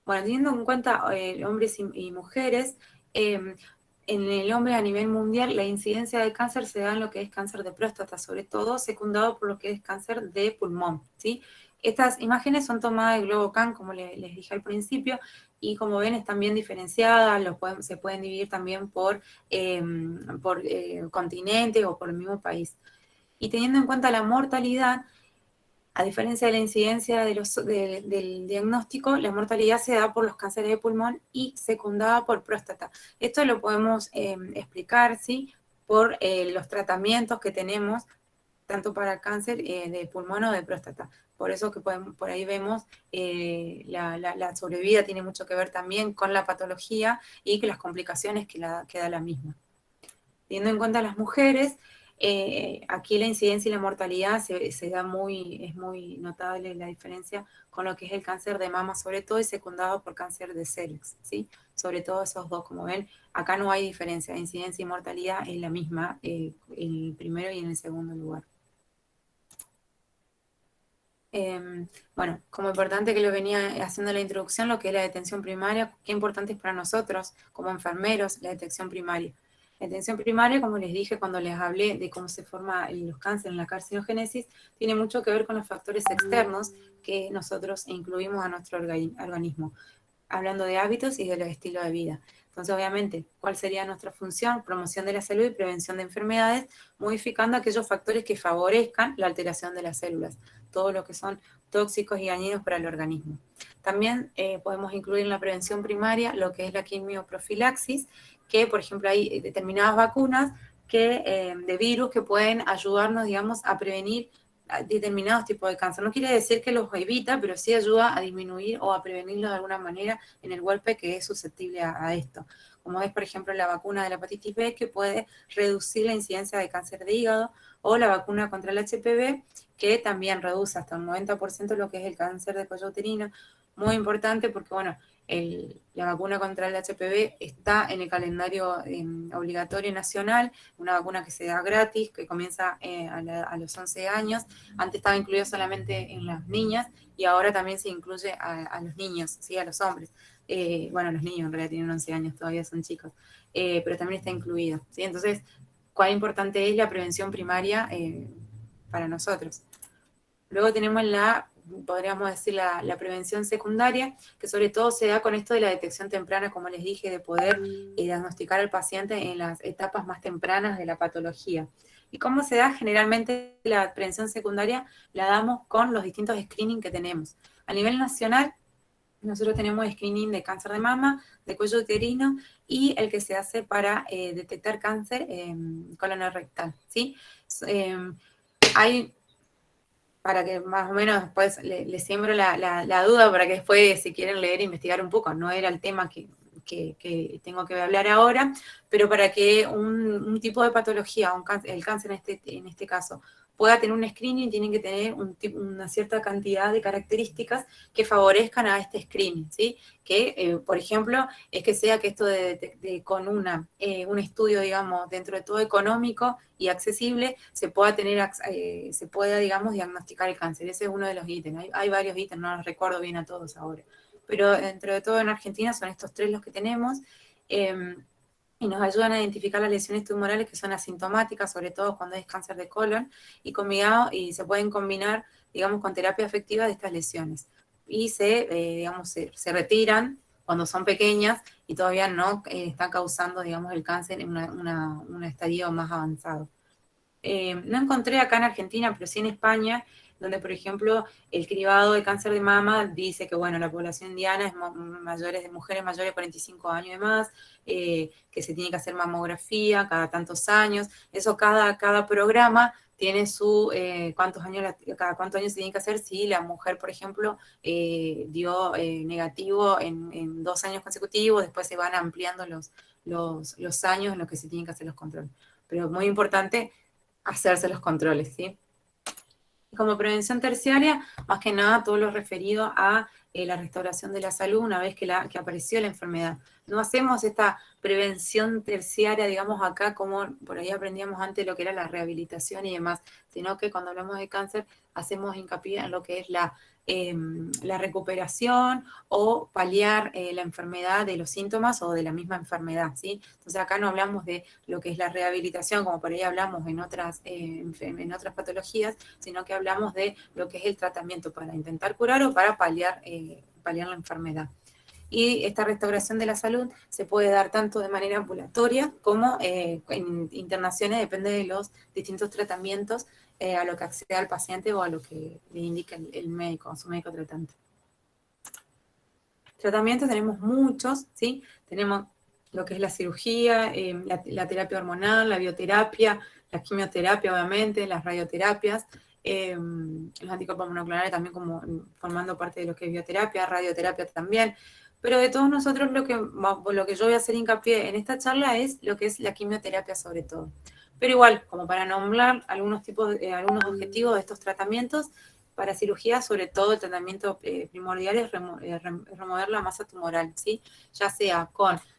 Bueno, teniendo en cuenta hombres y mujeres, en el hombre a nivel mundial la incidencia de cáncer se da en lo que es cáncer de próstata, sobre todo secundado por lo que es cáncer de pulmón, ¿sí? Estas imágenes son tomadas de GloboCan, como les dije al principio, y como ven están bien diferenciadas, se pueden dividir también por continente o por el mismo país. Y teniendo en cuenta la mortalidad, a diferencia de la incidencia del diagnóstico, la mortalidad se da por los cánceres de pulmón y secundada por próstata. Esto lo podemos explicar, ¿sí? Por los tratamientos que tenemos, tanto para cáncer de pulmón o de próstata. Por eso que por ahí vemos la sobrevida tiene mucho que ver también con la patología y que las complicaciones que da la misma. Teniendo en cuenta a las mujeres, aquí la incidencia y la mortalidad es muy notable la diferencia con lo que es el cáncer de mama, sobre todo, y secundado por cáncer de cervix, ¿sí? Sobre todo esos dos, como ven, acá no hay diferencia, incidencia y mortalidad es la misma en el primero y en el segundo lugar. Bueno, como importante que lo venía haciendo la introducción, lo que es la detención primaria, qué importante es para nosotros como enfermeros la detección primaria. La detención primaria, como les dije cuando les hablé de cómo se forman los cánceres en la carcinogénesis, tiene mucho que ver con los factores externos que nosotros incluimos a nuestro organismo, hablando de hábitos y de los estilos de vida. Entonces, obviamente, ¿cuál sería nuestra función? Promoción de la salud y prevención de enfermedades, modificando aquellos factores que favorezcan la alteración de las células, todo lo que son tóxicos y dañinos para el organismo. También podemos incluir en la prevención primaria lo que es la quimioprofilaxis, que, por ejemplo, hay determinadas vacunas de virus que pueden ayudarnos, digamos, a prevenir determinados tipos de cáncer. No quiere decir que los evita, pero sí ayuda a disminuir o a prevenirlos de alguna manera en el golpe que es susceptible a esto. Como es, por ejemplo, la vacuna de la hepatitis B, que puede reducir la incidencia de cáncer de hígado, o la vacuna contra el HPV, que también reduce hasta un 90% lo que es el cáncer de cuello uterino. Muy importante porque, bueno, la vacuna contra el HPV está en el calendario obligatorio nacional, una vacuna que se da gratis, que comienza a los 11 años. Antes estaba incluida solamente en las niñas y ahora también se incluye a los niños, ¿sí? A los hombres. Bueno, los niños en realidad tienen 11 años, todavía son chicos, pero también está incluida, ¿sí? Entonces, ¿cuán importante es la prevención primaria para nosotros? Luego tenemos podríamos decir, la prevención secundaria, que sobre todo se da con esto de la detección temprana, como les dije, de poder diagnosticar al paciente en las etapas más tempranas de la patología. ¿Y cómo se da? Generalmente la prevención secundaria la damos con los distintos screening que tenemos. A nivel nacional, nosotros tenemos screening de cáncer de mama, de cuello uterino y el que se hace para detectar cáncer colorectal, ¿sí? Hay, para que más o menos después les siembro la duda, para que después, si quieren leer, investigar un poco. No era el tema que tengo que hablar ahora, pero para que un tipo de patología, el cáncer en este caso, pueda tener un screening, tienen que tener una cierta cantidad de características que favorezcan a este screening, ¿sí? Que, por ejemplo, es que sea que esto con un estudio, digamos, dentro de todo económico y accesible, se pueda, digamos, diagnosticar el cáncer. Ese es uno de los ítems. Hay varios ítems, no los recuerdo bien a todos ahora. Pero dentro de todo en Argentina son estos 3 los que tenemos. Y nos ayudan a identificar las lesiones tumorales que son asintomáticas, sobre todo cuando es cáncer de colon, y se pueden combinar, digamos, con terapia efectiva de estas lesiones. Y se retiran cuando son pequeñas y todavía no están causando, digamos, el cáncer en un estadio más avanzado. No encontré acá en Argentina, pero sí en España, donde, por ejemplo, el cribado de cáncer de mama dice que, bueno, la población indiana es de mujeres mayores de 45 años y más, que se tiene que hacer mamografía cada tantos años. Eso cada programa tiene cada cuántos años se tiene que hacer si la mujer, por ejemplo, dio negativo en 2 años consecutivos, después se van ampliando los años en los que se tienen que hacer los controles. Pero muy importante hacerse los controles, ¿sí? Como prevención terciaria, más que nada todo lo referido a la restauración de la salud una vez que apareció la enfermedad. No hacemos esta prevención terciaria, digamos acá, como por ahí aprendíamos antes lo que era la rehabilitación y demás, sino que cuando hablamos de cáncer hacemos hincapié en lo que es la recuperación o paliar la enfermedad de los síntomas o de la misma enfermedad, ¿sí? Entonces acá no hablamos de lo que es la rehabilitación, como por ahí hablamos en otras patologías, sino que hablamos de lo que es el tratamiento para intentar curar o para paliar la enfermedad. Y esta restauración de la salud se puede dar tanto de manera ambulatoria como en internaciones, depende de los distintos tratamientos a lo que acceda el paciente o a lo que le indica el médico, su médico tratante. Tratamientos tenemos muchos, ¿sí? Tenemos lo que es la cirugía, la terapia hormonal, la bioterapia, la quimioterapia, obviamente, las radioterapias, los anticuerpos monoclonales también como formando parte de lo que es bioterapia, radioterapia también. Pero de todos nosotros lo que yo voy a hacer hincapié en esta charla es lo que es la quimioterapia sobre todo. Pero igual, como para nombrar algunos objetivos de estos tratamientos, para cirugía, sobre todo el tratamiento primordial es remover la masa tumoral, ¿sí? Ya sea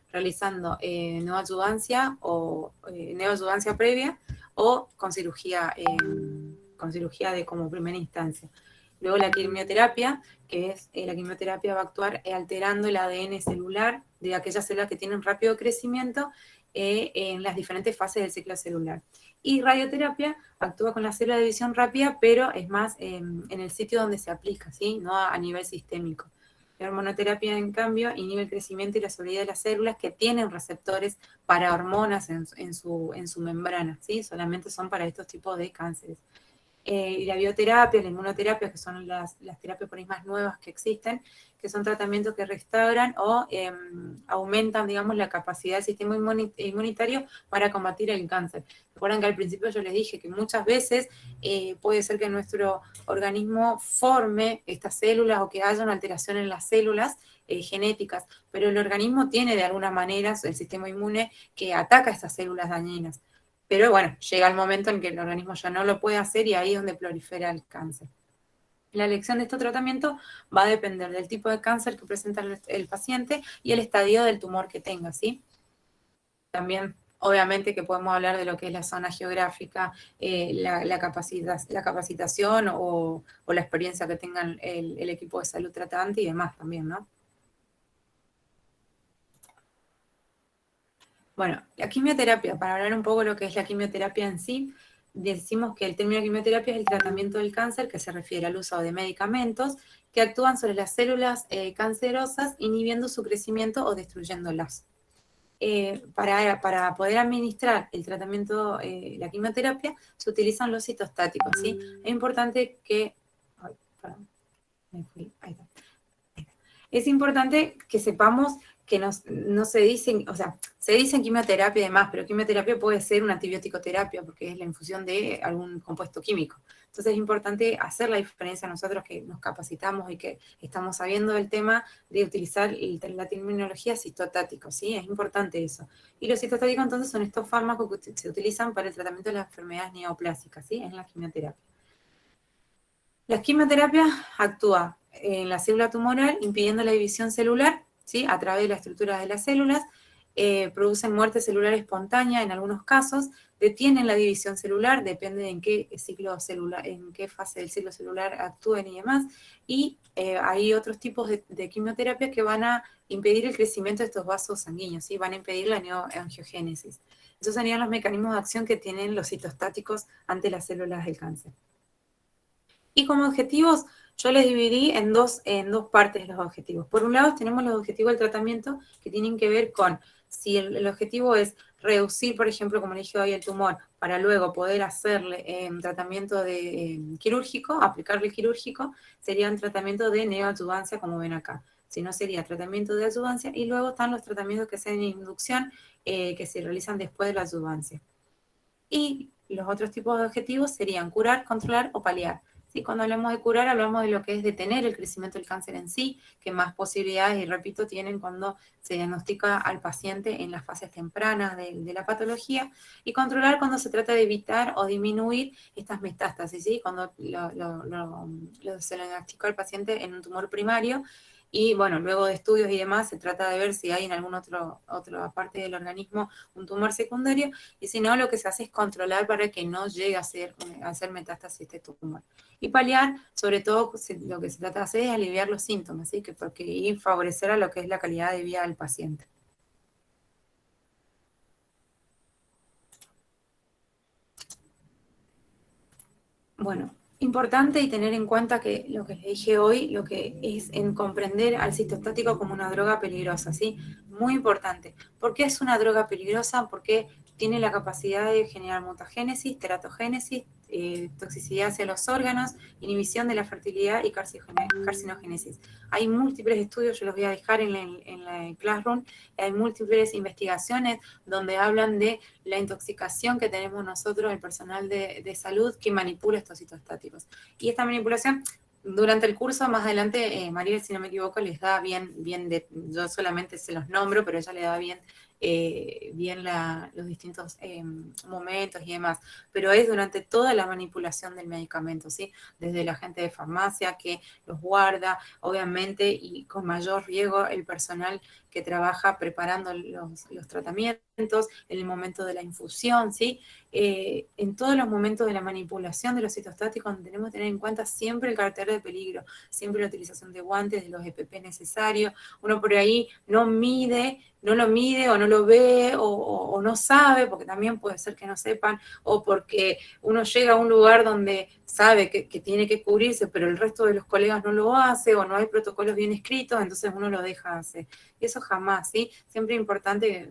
realizando neoadjuvancia o neoadjuvancia previa o con cirugía como primera instancia. Luego la quimioterapia, que es la quimioterapia va a actuar alterando el ADN celular de aquellas células que tienen rápido crecimiento en las diferentes fases del ciclo celular. Y radioterapia actúa con la célula de división rápida, pero es más en el sitio donde se aplica, ¿sí? No a nivel sistémico. La hormonoterapia, en cambio, inhibe el crecimiento y la sobriedad de las células que tienen receptores para hormonas en su membrana, ¿sí? Solamente son para estos tipos de cánceres. Y la bioterapia, la inmunoterapia, que son las terapias por ahí más nuevas que existen, que son tratamientos que restauran o aumentan, digamos, la capacidad del sistema inmunitario para combatir el cáncer. Recuerdan que al principio yo les dije que muchas veces puede ser que nuestro organismo forme estas células o que haya una alteración en las células genéticas, pero el organismo tiene de alguna manera el sistema inmune que ataca estas células dañinas. Pero bueno, llega el momento en que el organismo ya no lo puede hacer y ahí es donde prolifera el cáncer. La elección de este tratamiento va a depender del tipo de cáncer que presenta el paciente y el estadio del tumor que tenga, ¿sí? También, obviamente, que podemos hablar de lo que es la zona geográfica, la capacitación o la experiencia que tengan el equipo de salud tratante y demás también, ¿no? Bueno, la quimioterapia, para hablar un poco de lo que es la quimioterapia en sí, decimos que el término quimioterapia es el tratamiento del cáncer que se refiere al uso de medicamentos que actúan sobre las células cancerosas, inhibiendo su crecimiento o destruyéndolas. Para poder administrar el tratamiento, la quimioterapia, se utilizan los citostáticos, ¿sí? Es importante que... Ay, perdón, me fui, ahí está. Es importante que sepamos que no se dicen, o sea, se dicen quimioterapia y demás, pero quimioterapia puede ser una antibiótico terapia porque es la infusión de algún compuesto químico. Entonces es importante hacer la diferencia nosotros que nos capacitamos y que estamos sabiendo del tema de utilizar la terminología citotático, ¿sí? Es importante eso. Y los citostáticos entonces son estos fármacos que se utilizan para el tratamiento de las enfermedades neoplásicas, ¿sí? En la quimioterapia. La quimioterapia actúa en la célula tumoral impidiendo la división celular, ¿sí? A través de la estructura de las células, producen muerte celular espontánea en algunos casos, detienen la división celular, depende de en qué ciclo celular, en qué fase del ciclo celular actúen y demás, y hay otros tipos de quimioterapia que van a impedir el crecimiento de estos vasos sanguíneos, ¿sí? Van a impedir la neoangiogénesis. Esos serían los mecanismos de acción que tienen los citostáticos ante las células del cáncer. Y como objetivos, yo les dividí en dos partes los objetivos. Por un lado, tenemos los objetivos del tratamiento que tienen que ver con si el objetivo es reducir, por ejemplo, como le dije hoy, el tumor, para luego poder hacerle tratamiento quirúrgico, aplicarle quirúrgico, sería un tratamiento de neoadjuvancia, como ven acá. Si no, sería tratamiento de adjuvancia. Y luego están los tratamientos que se hacen en inducción, que se realizan después de la adjuvancia. Y los otros tipos de objetivos serían curar, controlar o paliar. ¿Sí? Cuando hablamos de curar, hablamos de lo que es detener el crecimiento del cáncer en sí, que más posibilidades, y repito, tienen cuando se diagnostica al paciente en las fases tempranas de la patología, y controlar cuando se trata de evitar o disminuir estas metástasis, ¿sí? Cuando se le diagnostica al paciente en un tumor primario, y bueno, luego de estudios y demás, se trata de ver si hay en alguna otra parte del organismo un tumor secundario, y si no, lo que se hace es controlar para que no llegue a hacer metástasis este tumor. Y paliar, sobre todo, lo que se trata de hacer es aliviar los síntomas, ¿sí? Y favorecer a lo que es la calidad de vida del paciente. Bueno, importante y tener en cuenta que lo que les dije hoy, lo que es en comprender al citostático como una droga peligrosa, ¿sí? Muy importante. ¿Por qué es una droga peligrosa? Porque tiene la capacidad de generar mutagénesis, teratogénesis, toxicidad hacia los órganos, inhibición de la fertilidad y carcinogénesis. Hay múltiples estudios, yo los voy a dejar en la Classroom, hay múltiples investigaciones donde hablan de la intoxicación que tenemos nosotros, el personal de salud, que manipula estos citostáticos. Y esta manipulación, durante el curso, más adelante, Mariel, si no me equivoco, les da bien yo solamente se los nombro, pero ella le da bien los distintos momentos y demás, pero es durante toda la manipulación del medicamento, ¿sí? Desde la gente de farmacia que los guarda, obviamente, y con mayor riesgo el personal que trabaja preparando los tratamientos, en el momento de la infusión, ¿sí? En todos los momentos de la manipulación de los citostáticos tenemos que tener en cuenta siempre el carácter de peligro, siempre la utilización de guantes, de los EPP necesarios. Uno por ahí no lo mide o no lo ve o no sabe, porque también puede ser que no sepan, o porque uno llega a un lugar donde sabe que tiene que cubrirse, pero el resto de los colegas no lo hace, o no hay protocolos bien escritos, entonces uno lo deja hacer. Eso jamás, ¿sí? Siempre es importante,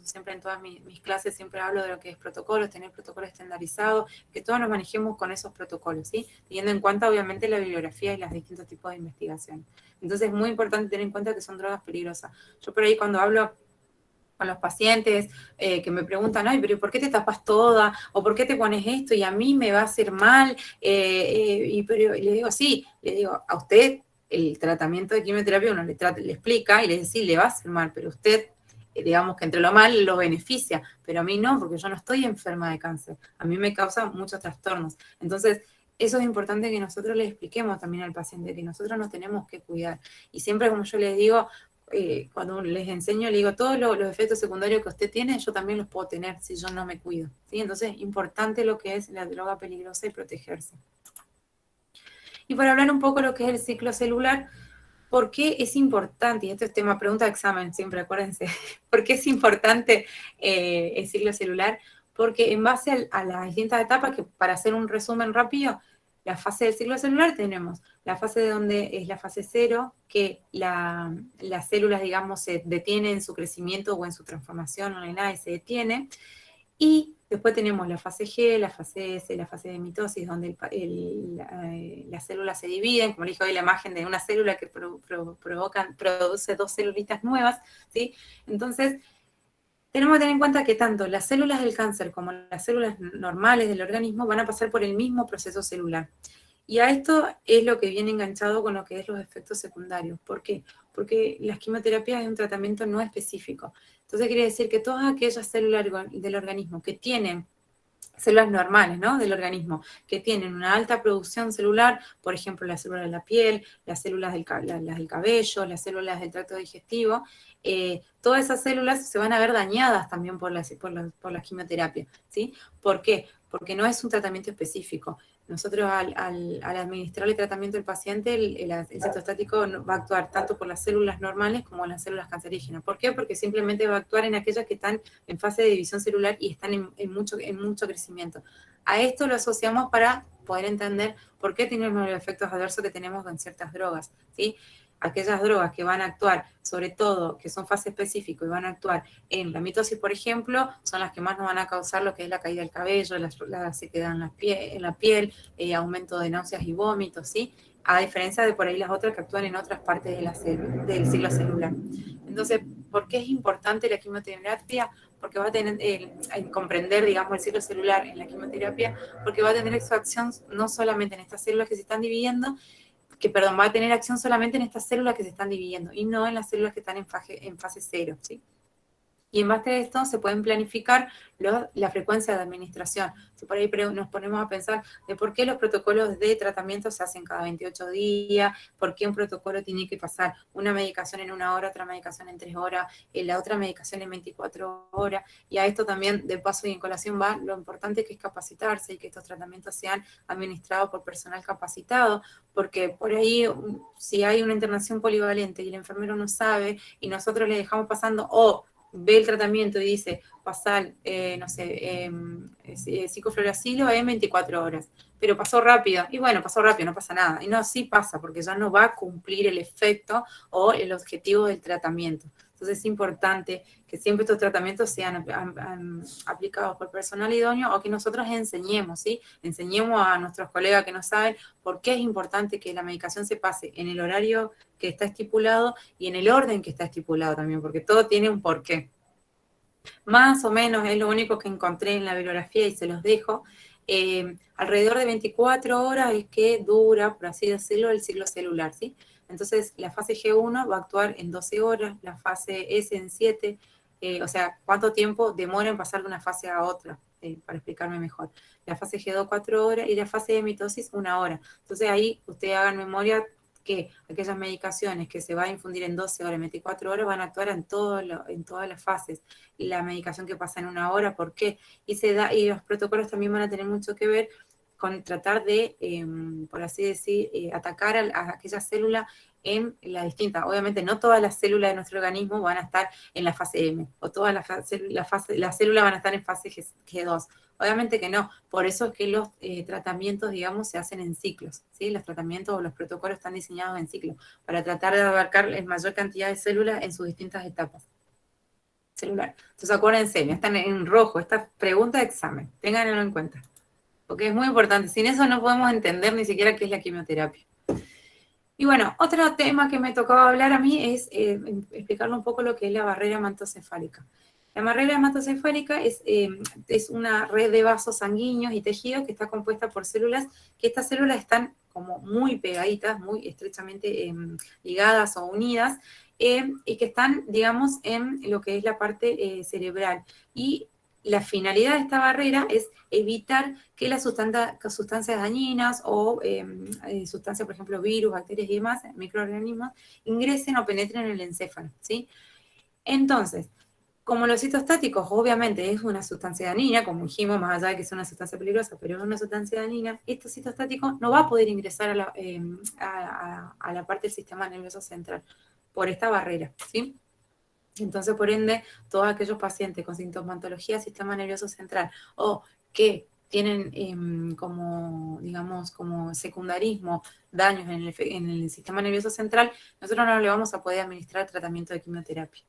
siempre en todas mis clases siempre hablo de lo que es protocolos, tener protocolos estandarizados, que todos nos manejemos con esos protocolos, ¿sí? Teniendo en cuenta, obviamente, la bibliografía y los distintos tipos de investigación. Entonces es muy importante tener en cuenta que son drogas peligrosas. Yo por ahí cuando hablo con los pacientes que me preguntan, ay, pero ¿por qué te tapas toda? ¿O por qué te pones esto? Y a mí me va a hacer mal. Pero le digo, sí, le digo, a usted el tratamiento de quimioterapia uno le explica y le dice, sí, le va a hacer mal, pero usted, digamos que entre lo mal lo beneficia, pero a mí no, porque yo no estoy enferma de cáncer. A mí me causa muchos trastornos. Entonces, eso es importante que nosotros le expliquemos también al paciente, que nosotros nos tenemos que cuidar. Y siempre, como yo les digo, cuando les enseño, le digo, todos los efectos secundarios que usted tiene, yo también los puedo tener si yo no me cuido, ¿sí? Entonces, importante lo que es la droga peligrosa y protegerse. Y para hablar un poco de lo que es el ciclo celular, ¿por qué es importante? Y esto es tema, pregunta de examen, siempre acuérdense. ¿Por qué es importante el ciclo celular? Porque en base a las distintas etapas, que para hacer un resumen rápido, la fase del ciclo celular tenemos la fase de donde es la fase 0, que las células, digamos, se detienen en su crecimiento o en su transformación, no hay nada y se detiene. Y después tenemos la fase G, la fase S, la fase de mitosis, donde las células se dividen, como les dije hoy, la imagen de una célula que produce 2 celulitas nuevas, ¿sí? Entonces, tenemos que tener en cuenta que tanto las células del cáncer como las células normales del organismo van a pasar por el mismo proceso celular. Y a esto es lo que viene enganchado con lo que es los efectos secundarios. ¿Por qué? Porque las quimioterapias es un tratamiento no específico. Entonces quiere decir que todas aquellas células del organismo que tienen células normales, ¿no?, del organismo, que tienen una alta producción celular, por ejemplo, las células de la piel, las células las del cabello, las células del tracto digestivo, todas esas células se van a ver dañadas también por la quimioterapia, ¿sí? ¿Por qué? Porque no es un tratamiento específico. Nosotros al administrar el tratamiento al paciente, el citostático va a actuar tanto por las células normales como las células cancerígenas. ¿Por qué? Porque simplemente va a actuar en aquellas que están en fase de división celular y están en mucho crecimiento. A esto lo asociamos para poder entender por qué tenemos los efectos adversos que tenemos con ciertas drogas, ¿sí? Aquellas drogas que van a actuar, sobre todo, que son fase específica y van a actuar en la mitosis, por ejemplo, son las que más nos van a causar lo que es la caída del cabello, la sequedad en la piel, aumento de náuseas y vómitos, ¿sí? A diferencia de por ahí las otras que actúan en otras partes del ciclo celular. Entonces, ¿por qué es importante la quimioterapia? Porque va a tener, comprender, digamos, el ciclo celular en la quimioterapia, porque va a tener su acción no solamente en estas células que se están dividiendo, va a tener acción solamente en estas células que se están dividiendo y no en las células que están en fase 0, ¿sí? Y en base a esto se pueden planificar la frecuencia de administración. Si por ahí nos ponemos a pensar de por qué los protocolos de tratamiento se hacen cada 28 días, por qué un protocolo tiene que pasar una medicación en 1 hora, otra medicación en 3 horas, la otra medicación en 24 horas. Y a esto también, de paso y en colación, va lo importante que es capacitarse y que estos tratamientos sean administrados por personal capacitado, porque por ahí, si hay una internación polivalente y el enfermero no sabe y nosotros le dejamos pasando, ve el tratamiento y dice, pasar, ciclofluoracilo en 24 horas, pero pasó rápido, y bueno, pasó rápido, no pasa nada, y no, sí pasa, porque ya no va a cumplir el efecto o el objetivo del tratamiento. Entonces es importante que siempre estos tratamientos sean aplicados por personal idóneo o que nosotros enseñemos, ¿sí? Enseñemos a nuestros colegas que no saben por qué es importante que la medicación se pase en el horario que está estipulado y en el orden que está estipulado también, porque todo tiene un porqué. Más o menos es lo único que encontré en la bibliografía y se los dejo. Alrededor de 24 horas es que dura, por así decirlo, el ciclo celular, ¿sí? Entonces, la fase G1 va a actuar en 12 horas, la fase S en 7, o sea, cuánto tiempo demora en pasar de una fase a otra, para explicarme mejor. La fase G2, 4 horas, y la fase de mitosis, 1 hora. Entonces, ahí ustedes hagan memoria que aquellas medicaciones que se va a infundir en 12 horas, 24 horas, van a actuar en todas las fases. Y la medicación que pasa en 1 hora, ¿por qué? Y los protocolos también van a tener mucho que ver con tratar de, por así decir, atacar a aquella célula en la distinta. Obviamente no todas las células de nuestro organismo van a estar en la fase M, o todas las células van a estar en fase G2. Obviamente que no, por eso es que los tratamientos, digamos, se hacen en ciclos, ¿sí? Los tratamientos o los protocolos están diseñados en ciclos, para tratar de abarcar la mayor cantidad de células en sus distintas etapas celular. Entonces acuérdense, están en rojo, esta pregunta de examen, ténganlo en cuenta, porque es muy importante, sin eso no podemos entender ni siquiera qué es la quimioterapia. Y bueno, otro tema que me tocaba hablar a mí es explicarle un poco lo que es la barrera hematocefálica. La barrera hematocefálica es una red de vasos sanguíneos y tejidos que está compuesta por células, que estas células están como muy pegaditas, muy estrechamente ligadas o unidas, y que están, digamos, en lo que es la parte cerebral. Y la finalidad de esta barrera es evitar que las sustancias dañinas o sustancias, por ejemplo, virus, bacterias y demás, microorganismos, ingresen o penetren en el encéfalo, ¿sí? Entonces, como los citostáticos obviamente es una sustancia dañina, como dijimos, más allá de que es una sustancia peligrosa, pero es una sustancia dañina, este citostático no va a poder ingresar a la parte del sistema nervioso central por esta barrera, ¿sí? Entonces, por ende, todos aquellos pacientes con sintomatología del sistema nervioso central o que tienen como, digamos, como secundarismo, daños en el sistema nervioso central, nosotros no le vamos a poder administrar tratamiento de quimioterapia.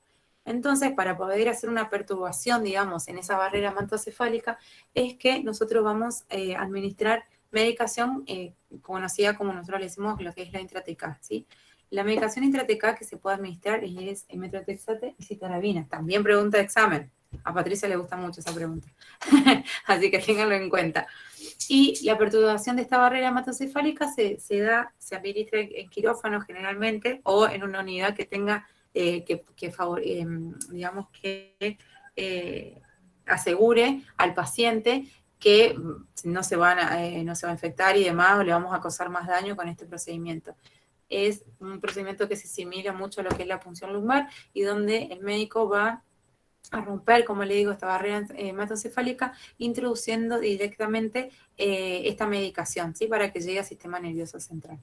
Entonces, para poder hacer una perturbación, digamos, en esa barrera hematocefálica, es que nosotros vamos a administrar medicación conocida como nosotros le decimos lo que es la intratecal, ¿sí? La medicación intratecal que se puede administrar es metotrexate y citarabina. También pregunta de examen. A Patricia le gusta mucho esa pregunta. Así que ténganlo en cuenta. Y la perturbación de esta barrera hematocefálica se administra en quirófano generalmente o en una unidad que tenga, digamos, que asegure al paciente que no se va a infectar y demás, o le vamos a causar más daño con este procedimiento. Es un procedimiento que se asimila mucho a lo que es la punción lumbar y donde el médico va a romper, como le digo, esta barrera hematocefálica, introduciendo directamente esta medicación, ¿sí? Para que llegue al sistema nervioso central.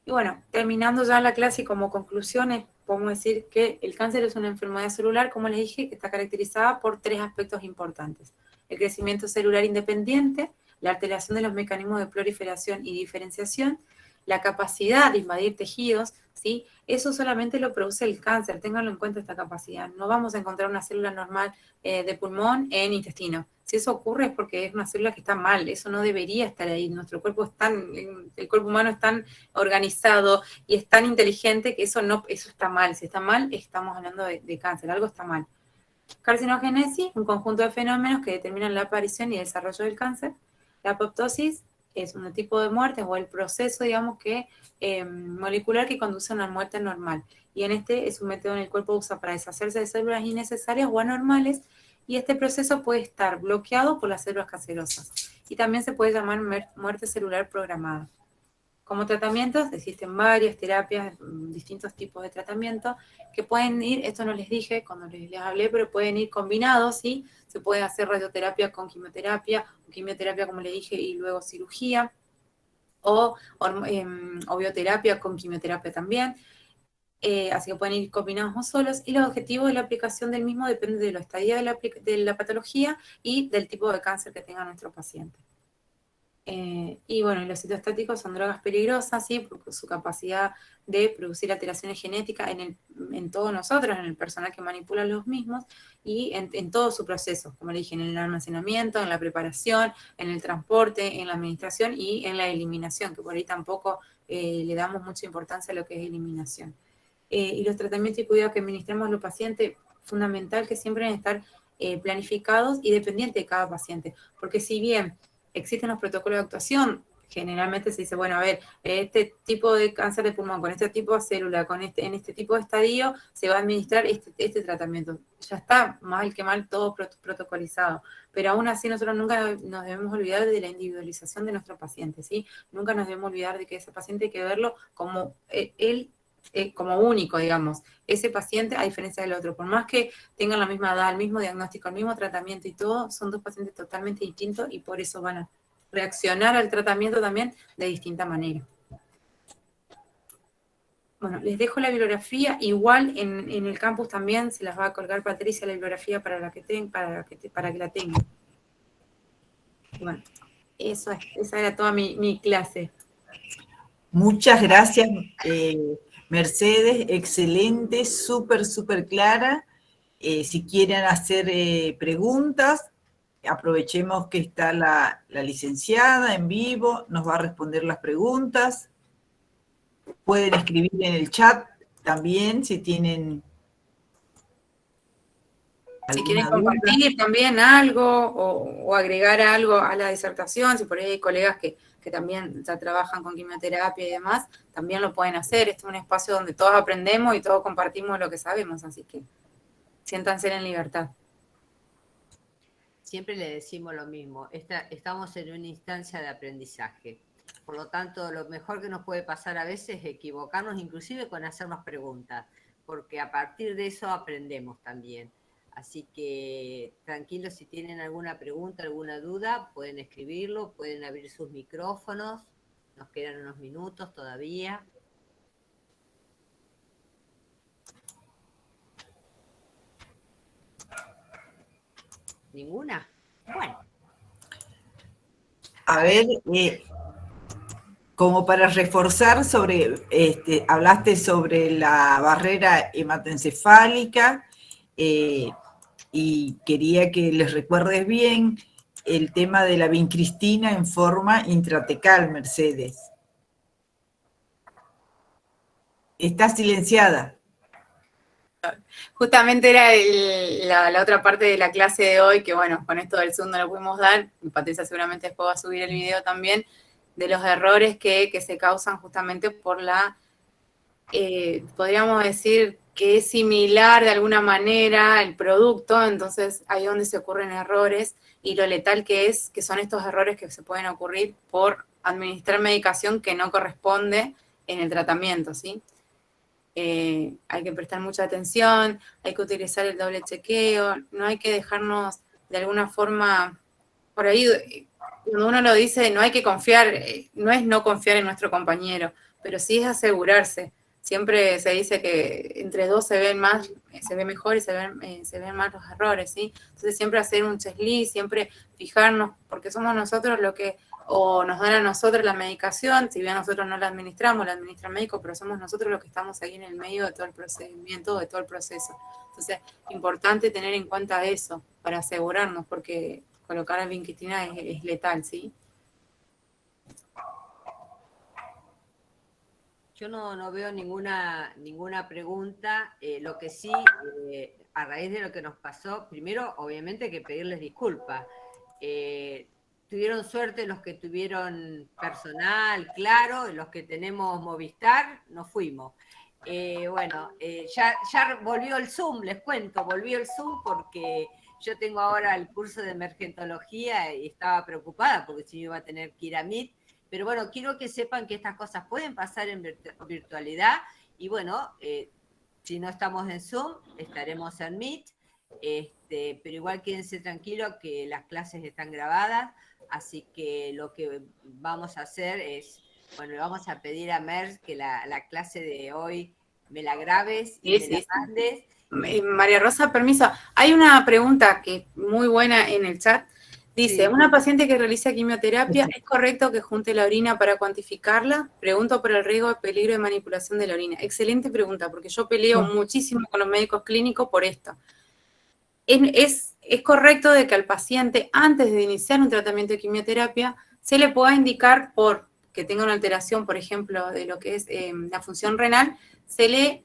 Y bueno, terminando ya la clase y como conclusiones, podemos decir que el cáncer es una enfermedad celular, como les dije, que está caracterizada por 3 aspectos importantes: el crecimiento celular independiente, la alteración de los mecanismos de proliferación y diferenciación, la capacidad de invadir tejidos, ¿sí? Eso solamente lo produce el cáncer, ténganlo en cuenta esta capacidad. No vamos a encontrar una célula normal de pulmón en intestino. Si eso ocurre es porque es una célula que está mal, eso no debería estar ahí. Nuestro cuerpo el cuerpo humano es tan organizado y es tan inteligente que eso está mal. Si está mal, estamos hablando de cáncer, algo está mal. Carcinogénesis, un conjunto de fenómenos que determinan la aparición y desarrollo del cáncer. La apoptosis es un tipo de muerte o el proceso, digamos, molecular que conduce a una muerte normal. Y es un método en el cuerpo usa para deshacerse de células innecesarias o anormales, y este proceso puede estar bloqueado por las células cancerosas. Y también se puede llamar muerte celular programada. Como tratamientos, existen varias terapias, distintos tipos de tratamientos que pueden ir, esto no les dije cuando les hablé, pero pueden ir combinados, ¿sí? Se puede hacer radioterapia con quimioterapia, o quimioterapia, como les dije, y luego cirugía, o bioterapia con quimioterapia también. Así que pueden ir combinados o solos, y los objetivos de la aplicación del mismo depende de la estadía de la patología y del tipo de cáncer que tenga nuestro paciente. Y bueno, los citostáticos son drogas peligrosas, ¿sí? Por su capacidad de producir alteraciones genéticas en todos nosotros, en el personal que manipula los mismos, y en todo su proceso, como le dije, en el almacenamiento, en la preparación, en el transporte, en la administración y en la eliminación, que por ahí tampoco le damos mucha importancia a lo que es eliminación. Y los tratamientos y cuidados que administramos a los pacientes, fundamental que siempre deben estar planificados y dependientes de cada paciente, porque si bien existen los protocolos de actuación generalmente se dice, bueno, a ver, este tipo de cáncer de pulmón, con este tipo de célula, en este tipo de estadio, se va a administrar este tratamiento. Ya está, mal que mal, todo protocolizado. Pero aún así nosotros nunca nos debemos olvidar de la individualización de nuestro paciente, ¿sí? Nunca nos debemos olvidar de que ese paciente hay que verlo como como único, digamos. Ese paciente, a diferencia del otro, por más que tengan la misma edad, el mismo diagnóstico, el mismo tratamiento y todo, son dos pacientes totalmente distintos y por eso van a reaccionar al tratamiento también de distinta manera. Bueno, les dejo la bibliografía, igual en el campus también se las va a colgar Patricia la bibliografía para que la tengan. Bueno, esa era toda mi clase. Muchas gracias, Mercedes, excelente, súper clara. Si quieren hacer preguntas, aprovechemos que está la licenciada en vivo, nos va a responder las preguntas. Pueden escribir en el chat también si tienen Si quieren alguna compartir duda. también algo o agregar algo a la disertación, si por ahí hay colegas que también ya trabajan con quimioterapia y demás, también lo pueden hacer. Este es un espacio donde todos aprendemos y todos compartimos lo que sabemos, así que siéntanse en libertad. Siempre le decimos lo mismo, estamos en una instancia de aprendizaje. Por lo tanto, lo mejor que nos puede pasar a veces es equivocarnos, inclusive con hacernos preguntas, porque a partir de eso aprendemos también. Así que tranquilos, si tienen alguna pregunta, alguna duda, pueden escribirlo, pueden abrir sus micrófonos, nos quedan unos minutos todavía. ¿Ninguna? Bueno. A ver, como para reforzar hablaste sobre la barrera hematoencefálica y quería que les recuerdes bien el tema de la vincristina en forma intratecal, Mercedes. Está silenciada. Justamente era la otra parte de la clase de hoy, que bueno, con esto del Zoom no lo pudimos dar, Patricia seguramente después va a subir el video también, de los errores que se causan justamente por podríamos decir que es similar de alguna manera el producto, entonces ahí donde se ocurren errores, y lo letal que son estos errores que se pueden ocurrir por administrar medicación que no corresponde en el tratamiento, ¿sí? Hay que prestar mucha atención, hay que utilizar el doble chequeo, no hay que dejarnos de alguna forma, por ahí cuando uno lo dice, no hay que confiar, no es no confiar en nuestro compañero, pero sí es asegurarse. Siempre se dice que entre dos se ve mejor y se ven más los errores, ¿sí? Entonces siempre hacer un checklist, siempre fijarnos, porque somos nosotros lo que, o nos dan a nosotros la medicación, si bien nosotros no la administramos, la administra el médico, pero somos nosotros los que estamos ahí en el medio de todo el procedimiento, de todo el proceso. Entonces, importante tener en cuenta eso, para asegurarnos, porque colocar la vincristina es letal, ¿sí? Yo no veo ninguna pregunta. Lo que sí, a raíz de lo que nos pasó, primero, obviamente, hay que pedirles disculpas. Tuvieron suerte los que tuvieron personal, claro, los que tenemos Movistar, nos fuimos. Ya volvió el Zoom, les cuento, volvió el Zoom porque yo tengo ahora el curso de emergentología y estaba preocupada porque si iba a tener que ir a Meet. Pero bueno, quiero que sepan que estas cosas pueden pasar en virtualidad y bueno, si no estamos en Zoom, estaremos en Meet, pero igual quédense tranquilos que las clases están grabadas, así que lo que vamos a hacer es, bueno, le vamos a pedir a Mer que la clase de hoy me la grabes y me la mandes. María Rosa, permiso, hay una pregunta que es muy buena en el chat. Dice, una paciente que realiza quimioterapia, ¿es correcto que junte la orina para cuantificarla? Pregunto por el riesgo de peligro de manipulación de la orina. Excelente pregunta, porque yo peleo muchísimo con los médicos clínicos por esto. Es correcto de que al paciente, antes de iniciar un tratamiento de quimioterapia, se le pueda indicar por que tenga una alteración, por ejemplo, de lo que es la función renal, se le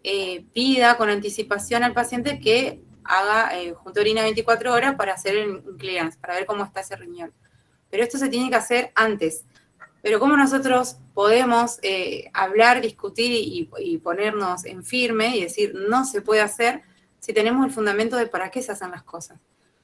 pida con anticipación al paciente que haga junto orina 24 horas para hacer un clearance, para ver cómo está ese riñón. Pero esto se tiene que hacer antes. Pero ¿cómo nosotros podemos hablar, discutir y ponernos en firme y decir no se puede hacer si tenemos el fundamento de para qué se hacen las cosas?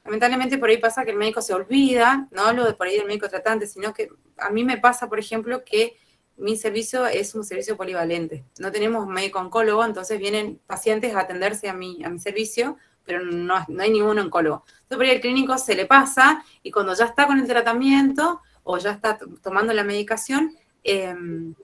Lamentablemente por ahí pasa que el médico se olvida, no hablo de por ahí del médico tratante, sino que a mí me pasa, por ejemplo, que mi servicio es un servicio polivalente. No tenemos médico oncólogo, entonces vienen pacientes a atenderse a mi servicio, pero no hay ningún oncólogo. Entonces por ahí el clínico se le pasa y cuando ya está con el tratamiento o ya está tomando la medicación, se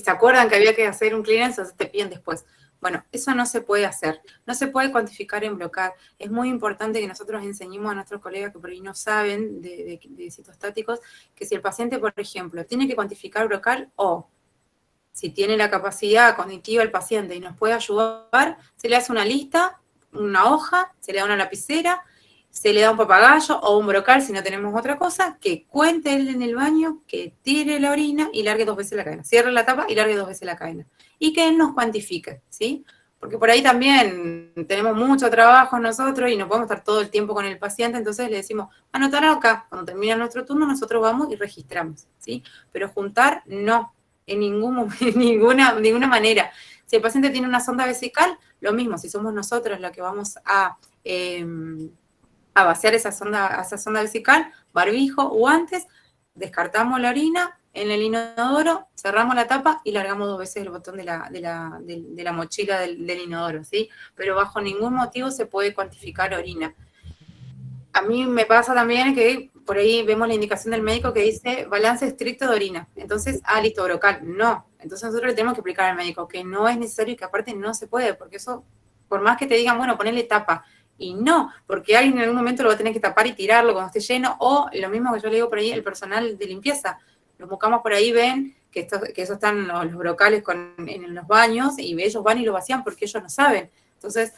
acuerdan que había que hacer un clearance, entonces te piden después. Bueno, eso no se puede hacer, no se puede cuantificar en blocar. Es muy importante que nosotros enseñemos a nuestros colegas que por ahí no saben de citostáticos, que si el paciente, por ejemplo, tiene que cuantificar blocar o si tiene la capacidad cognitiva el paciente y nos puede ayudar, se le hace una lista, una hoja, se le da una lapicera, se le da un papagayo o un brocal si no tenemos otra cosa, que cuente él en el baño, que tire la orina y largue 2 veces la cadena. Cierre la tapa y largue 2 veces la cadena. Y que él nos cuantifique, ¿sí? Porque por ahí también tenemos mucho trabajo nosotros y no podemos estar todo el tiempo con el paciente, entonces le decimos, anotar acá, cuando termina nuestro turno nosotros vamos y registramos, ¿sí? Pero juntar, no, en ninguna manera. Si el paciente tiene una sonda vesical, lo mismo, si somos nosotros los que vamos a vaciar esa sonda vesical, barbijo, guantes, descartamos la orina en el inodoro, cerramos la tapa y largamos 2 veces el botón de la mochila del inodoro, ¿sí? Pero bajo ningún motivo se puede cuantificar orina. A mí me pasa también que por ahí vemos la indicación del médico que dice balance estricto de orina. Entonces, listo, brocal. No. Entonces nosotros le tenemos que explicar al médico que no es necesario y que aparte no se puede, porque eso, por más que te digan, bueno, ponele tapa, y no, porque alguien en algún momento lo va a tener que tapar y tirarlo cuando esté lleno, o lo mismo que yo le digo por ahí, el personal de limpieza. Los mucamos por ahí ven que eso están los brocales en los baños y ellos van y lo vacían porque ellos no saben. Entonces,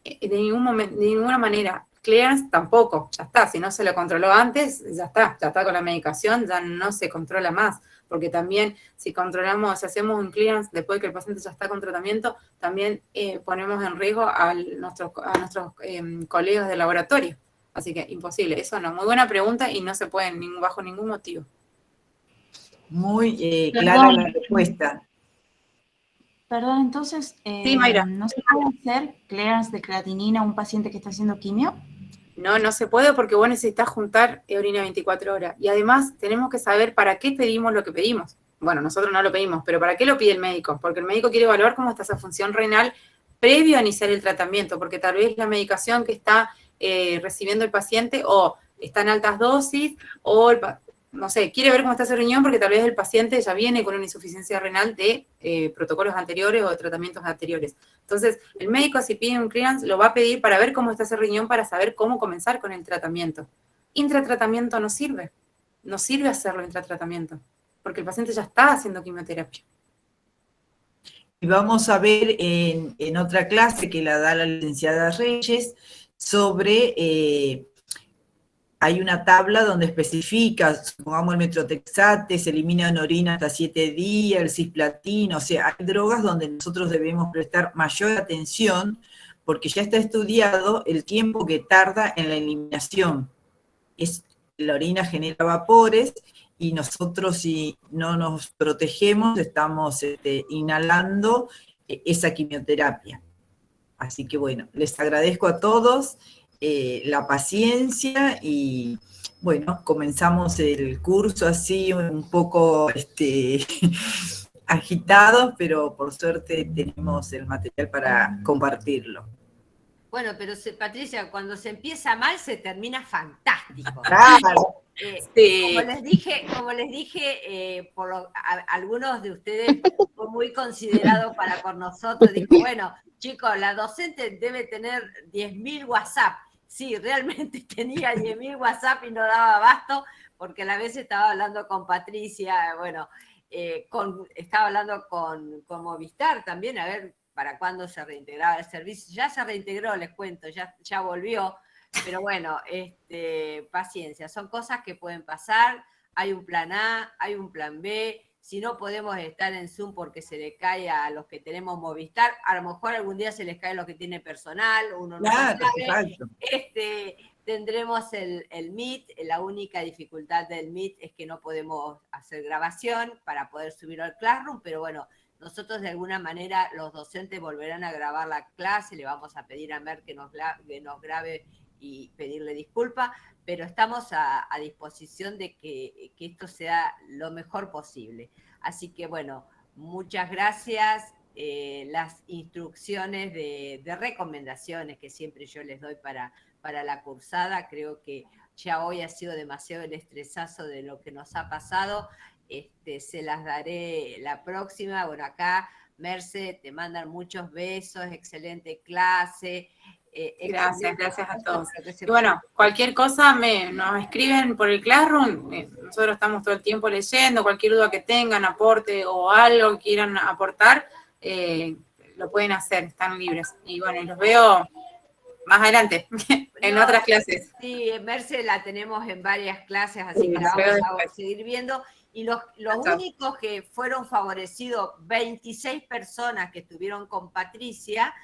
de ninguna manera. Clearance tampoco, ya está, si no se lo controló antes, ya está con la medicación, ya no se controla más, porque también si hacemos un clearance después de que el paciente ya está con tratamiento, también ponemos en riesgo a nuestros colegas de laboratorio, así que imposible, eso no, muy buena pregunta y no se puede bajo ningún motivo. Muy clara la respuesta. Perdón, entonces, sí, Mayra. ¿no se puede hacer clearance de creatinina a un paciente que está haciendo quimio? No se puede porque vos necesitas juntar orina 24 horas. Y además tenemos que saber para qué pedimos lo que pedimos. Bueno, nosotros no lo pedimos, pero ¿para qué lo pide el médico? Porque el médico quiere evaluar cómo está esa función renal previo a iniciar el tratamiento, porque tal vez la medicación que está recibiendo el paciente o está en altas dosis o no sé, quiere ver cómo está ese riñón porque tal vez el paciente ya viene con una insuficiencia renal de protocolos anteriores o de tratamientos anteriores. Entonces, el médico si pide un clearance lo va a pedir para ver cómo está ese riñón para saber cómo comenzar con el tratamiento. Intratratamiento no sirve hacerlo intratratamiento, porque el paciente ya está haciendo quimioterapia. Y vamos a ver en otra clase que la da la licenciada Reyes sobre... hay una tabla donde especifica, supongamos el metrotexate, se elimina en orina hasta 7 días, el cisplatino, o sea, hay drogas donde nosotros debemos prestar mayor atención porque ya está estudiado el tiempo que tarda en la eliminación. La orina genera vapores y nosotros si no nos protegemos estamos inhalando esa quimioterapia. Así que bueno, les agradezco a todos la paciencia y bueno, comenzamos el curso así un poco agitados, pero por suerte tenemos el material para compartirlo. Bueno, pero Patricia, cuando se empieza mal se termina fantástico. Claro. Sí. Como les dije, algunos de ustedes fue muy considerado para con nosotros. Dijo, bueno, chicos, la docente debe tener 10.000 WhatsApp. Sí, realmente tenía 10.000 WhatsApp y no daba abasto, porque a la vez estaba hablando con Patricia, bueno, estaba hablando con Movistar también, a ver para cuándo se reintegraba el servicio. Ya se reintegró, les cuento, ya volvió. Pero bueno, paciencia, son cosas que pueden pasar, hay un plan A, hay un plan B, si no podemos estar en Zoom porque se le cae a los que tenemos Movistar, a lo mejor algún día se les cae a los que tiene personal, uno no sabe, tendremos el Meet. La única dificultad del Meet es que no podemos hacer grabación para poder subirlo al Classroom, pero bueno, nosotros de alguna manera los docentes volverán a grabar la clase, le vamos a pedir a Mer que nos grabe y pedirle disculpas, pero estamos a disposición de que esto sea lo mejor posible. Así que bueno, muchas gracias. Las instrucciones de recomendaciones que siempre yo les doy para la cursada, creo que ya hoy ha sido demasiado el estresazo de lo que nos ha pasado. Se las daré la próxima. Bueno, acá, Merce, te mandan muchos besos, excelente clase. Gracias a todos. Y bueno, cualquier cosa nos escriben por el Classroom, nosotros estamos todo el tiempo leyendo, cualquier duda que tengan, aporte o algo que quieran aportar, lo pueden hacer, están libres. Y bueno, los veo más adelante, en otras clases. Sí, Merce la tenemos en varias clases, así que la vamos a seguir viendo. Y los únicos que fueron favorecidos, 26 personas que estuvieron con Patricia,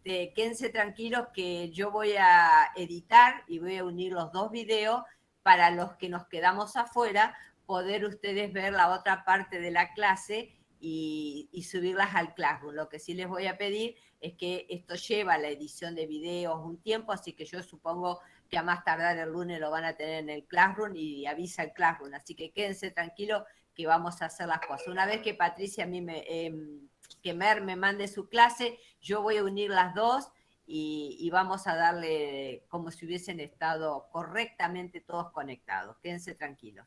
quédense tranquilos que yo voy a editar y voy a unir los 2 videos para los que nos quedamos afuera, poder ustedes ver la otra parte de la clase y subirlas al Classroom. Lo que sí les voy a pedir es que esto lleva la edición de videos un tiempo, así que yo supongo que a más tardar el lunes lo van a tener en el Classroom y avisa el Classroom. Así que quédense tranquilos que vamos a hacer las cosas. Una vez que Patricia a mí que Mer me mande su clase, yo voy a unir las 2 y vamos a darle como si hubiesen estado correctamente todos conectados. Quédense tranquilos.